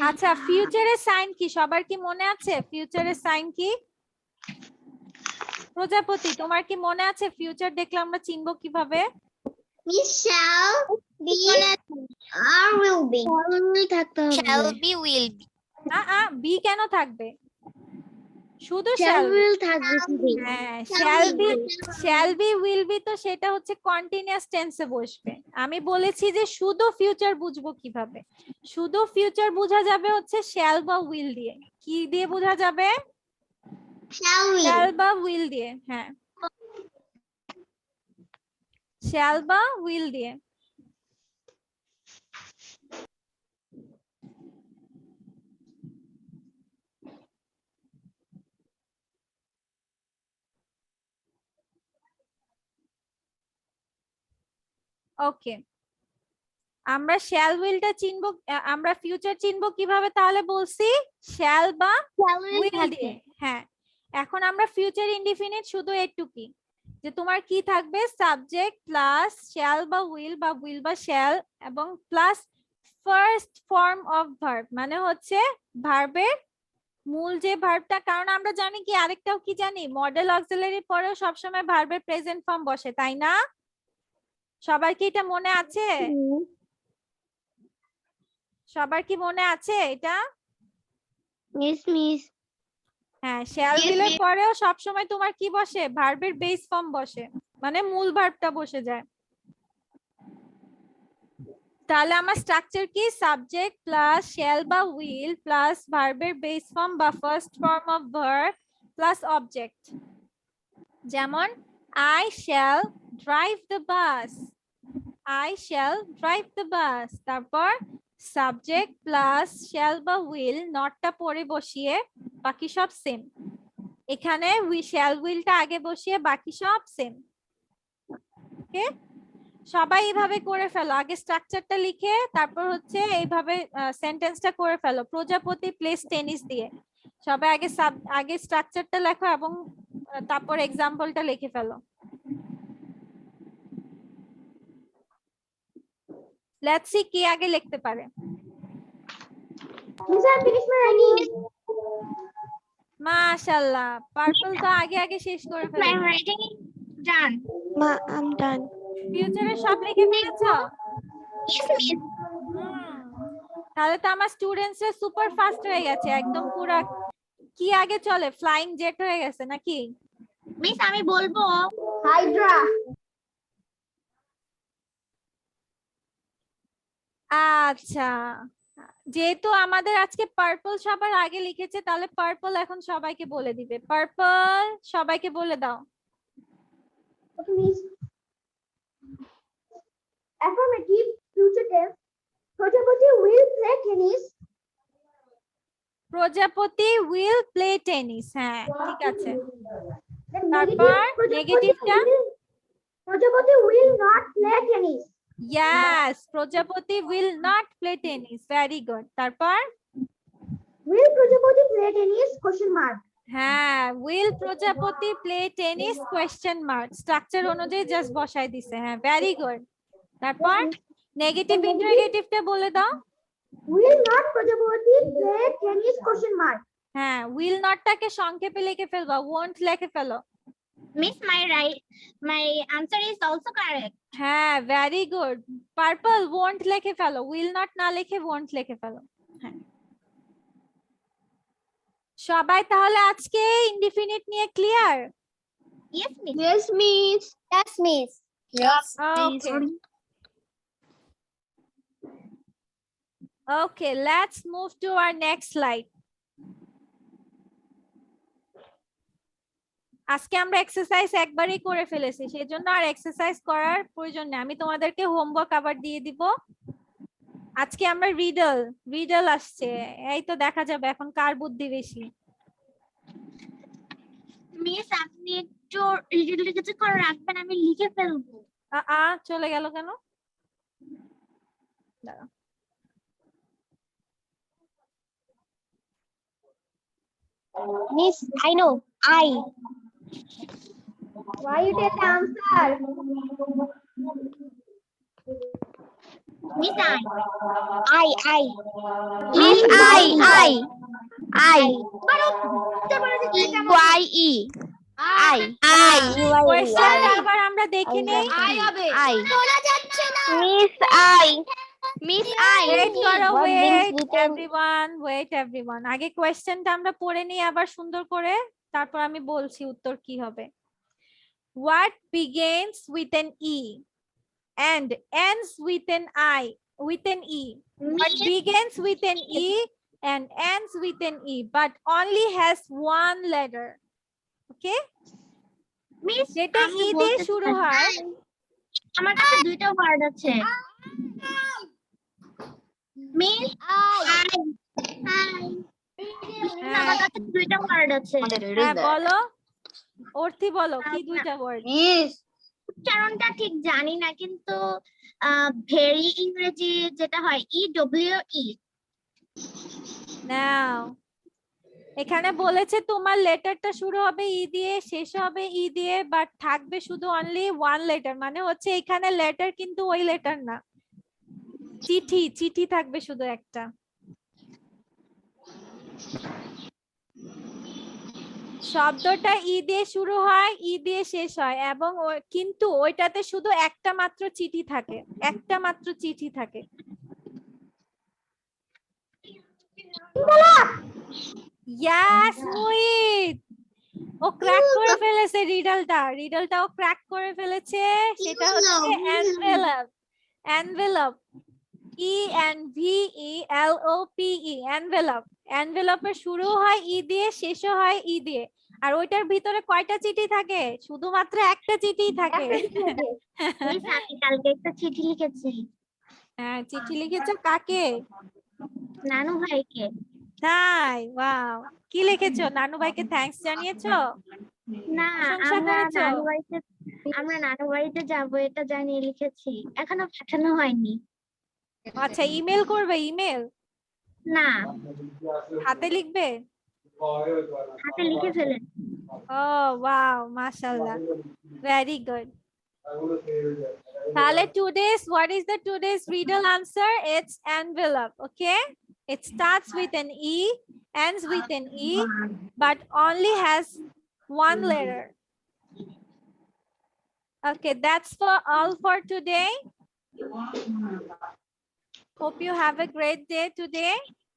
আচ্ছা ফিউচারের সাইন কি, সবার কি মনে আছে ফিউচারের সাইন কি? প্রজাপতি তোমার কি মনে আছে ফিউচার দেখলে আমরা চিনবো কিভাবে? Miss shall be or will be. থাকতে শ্যাল হবে। Be will be. বি কেন থাকবে, শুধু শ্যাল শ্যাল বি। উইল থাকবে শুধু। হ্যাঁ শ্যাল বি উইল বি তো সেটা হচ্ছে কন্টিনিউয়াস টেন্সে বসবে। আমি বলেছি যে শুধু ফিউচার বুঝবো কিভাবে, শুধু ফিউচার বোঝা যাবে হচ্ছে শ্যাল বা উইল দিয়ে। কি দিয়ে বোঝা যাবে? Shall we? শ্যাল বা উইল দিয়ে। হ্যাঁ শ্যাল বা উইল দিয়ে। ওকে আমরা শ্যাল উইলটা চিনবো, আমরা ফিউচার চিনবো কিভাবে তাহলে বলছি, শ্যাল বা উইল দিয়ে। হ্যাঁ এখন আমরা ফিউচার ইনডিফিনিট শুধু এটুকুই, যে তোমার কি থাকবে সাবজেক্ট প্লাস শ্যাল বা উইল বা শ্যাল এবং plus first form of verb, মানে হচ্ছে ভার্বের মূল যে ভার্বটা, কারণ আমরা জানি কি আরেকটাও কি জানি, মডেল অক্সিলারি পরেও সবসময় ভার্বের প্রেজেন্ট ফর্ম বসে, তাই না? সবার কি এটা মনে আছে? সবার কি মনে আছে এটা? মিস মিস হ্যাঁ শ্যাল উইলের পরেও সবসময় তোমার কি বসে, ভার্বের বেস ফর্ম বসে, মানে মূল ভার্বটা বসে যায়। তাহলে আমার স্ট্রাকচার কি, সাবজেক্ট প্লাস শ্যাল বা উইল প্লাস ভার্বের বেস ফর্ম বা first form of verb plus object. যেমন I shall drive the bus. I shall drive the bus. তারপর সাবজেক্ট প্লাস shall বা will নটটা পরে বসিয়ে বাকি সব সেম। এখানে we shall will টা আগে বসিয়ে বাকি সব সেম। ওকে, সবাই এইভাবে করে ফেলো। আগে স্ট্রাকচারটা লিখে তারপর হচ্ছে এইভাবে সেন্টেন্সটা করে ফেলো। প্রজাপতি প্লেস টেনিস দিয়ে সবাই আগে স্ট্রাকচারটা লেখো এবং তারপর এক্সাম্পলটা লিখে ফেলো। লেটস সি কি আগে লিখতে পারে। মাশাআল্লাহ, পার্পল তো আগে আগে শেষ করে ফেলেছে। মা আম ডান। ফিউচারে সব লিখে ফেলেছো? তাহলে তো আমার স্টুডেন্টসরা সুপার ফাস্ট হয়ে গেছে, একদম পুরা কি আগে চলে, ফ্লাইং জেট হয়ে গেছে নাকি? মিস আমি বলবো Hydra. আচ্ছা, যেহেতু আমাদের আজকে পার্পল সবার আগে লিখেছে তাহলে পার্পল এখন সবাইকে বলে দিবে। পার্পল সবাইকে বলে দাও। Okay, miss. Affirmative, future tense. Prajapati will play tennis. Prajapati will play tennis. হ্যাঁ ঠিক আছে। Then তারপর Prajapati নেগেটিভটা Prajapati will not play tennis. Yes, Prajapati will not play tennis. Very good. তারপর Will Prajapati play tennis? Question mark. হ্যাঁ, will Prajapati play tennis question mark, structure অনুযায়ী জাস্ট বসাই দিছে। হ্যাঁ ভেরি গুড। তারপর নেগেটিভ ইন্টারোগেটিভটা বলে দাও। Will not Prajapati play tennis? Question mark. হ্যাঁ, উইল নটটাকে সংক্ষেপে লিখে ফেলবা, ওয়ন্ট লিখে ফেলো। Miss my answer is also correct. হ্যাঁ ভেরি গুড। পার্পল ওয়ন্ট লিখে ফেলো, উইল নট না লিখে ওয়ন্ট লিখে ফেলো। হ্যাঁ, সবাই তাহলে আজকে ইনডিফিনিট নিয়ে clear? Yes, miss. Yes, miss. Yes, miss. Okay okay, let's move to our next slide. আজকে আমরা এক্সারসাইজ একবারই করে ফেলেছি, সেজন্য আর এক্সারসাইজ করার প্রয়োজন নেই। আমি তোমাদেরকে হোমওয়ার্ক আবার দিয়ে দিব। আজকে আমরা রিডল আসছে, এই তো দেখা যাবে এখন কার বুদ্ধি বেশি। মিস আপনি একটু রিডিল কিছু করে রাখবেন, আমি লিখে ফেলবো। চলে গেল কেন? দাঁড়াও। Miss, I know. I. Why you take the answer? Miss I. Miss I Y-E I question আবার আমরা দেখে নেই। আই মিস আই ওয়েট করো, What wait brings written- everyone. আগে কোয়েশ্চেনটা আমরা পড়ে নিই আবার সুন্দর করে, তারপর আমি বলছি উত্তর কি হবে। What begins with an E and ends with an E? What begins with an E and ends with an E but only has one letter? Okay? Miss যেটা ই দিয়ে শুরু হয়। আমার কাছে দুইটা ওয়ার্ড আছে। মিস আমার কাছে দুইটা ওয়ার্ড আছে। হ্যাঁ বলো, অর্থি বলো কি দুইটা ওয়ার্ড? উচ্চারণটা ঠিক জানি না, কিন্তু ভেরি ইংরেজি যেটা হয় EWE। নাও, এখানে বলেছে তোমার লেটারটা শুরু হবে ই দিয়ে, শেষ হবে ই দিয়ে, বাট থাকবে শুধু অনলি ওয়ান লেটার। মানে হচ্ছে এখানে লেটার কিন্তু ওই লেটার না, চিঠি থাকবে শুধু একটা। শব্দটা ই দিয়ে শুরু হয়, ই দিয়ে শেষ হয়, এবং কিন্তু ওইটাতে শুধু একটা মাত্র চিঠি থাকে, একটা মাত্র চিঠি থাকে। ইয়াস মুহিত, ও ক্র্যাক করে ফেলেছে রিডলটা ও ক্র্যাক করে ফেলেছে। সেটা হচ্ছে এনভেলপ, ENVELOPE, এনভেলপের শুরু হয় ই দিয়ে, শেষও হয় ই দিয়ে। আর ওইটার ভিতরে কয়টা চিঠি থাকে? শুধুমাত্র একটা চিঠিই থাকে। মিস আমি কালকে একটা চিঠি লিখেছি হ্যাঁ, চিঠি লিখেছো কাকে? নানু ভাইকে। তাই, ওয়াও। কি লিখেছো? নানু ভাইকে থ্যাঙ্কস জানিয়েছো? না, প্রশংসা আমরা করেছো? নানু বাড়িতে যাব এটা জানিয়ে লিখেছি, এখনো পাঠানো হয়নি। আচ্ছা, ইমেল করবে? ইমেল না, হাতে লিখবে? হাতে লিখে ফেলেন। ও ওয়াও, মাশাআল্লাহ, ভেরি গুড। তাহলে what is the today's riddle answer? It's envelope. Okay, it starts with an E, ends with an E, but only has one letter. Okay, that's for all for today. Hope you have a great day today.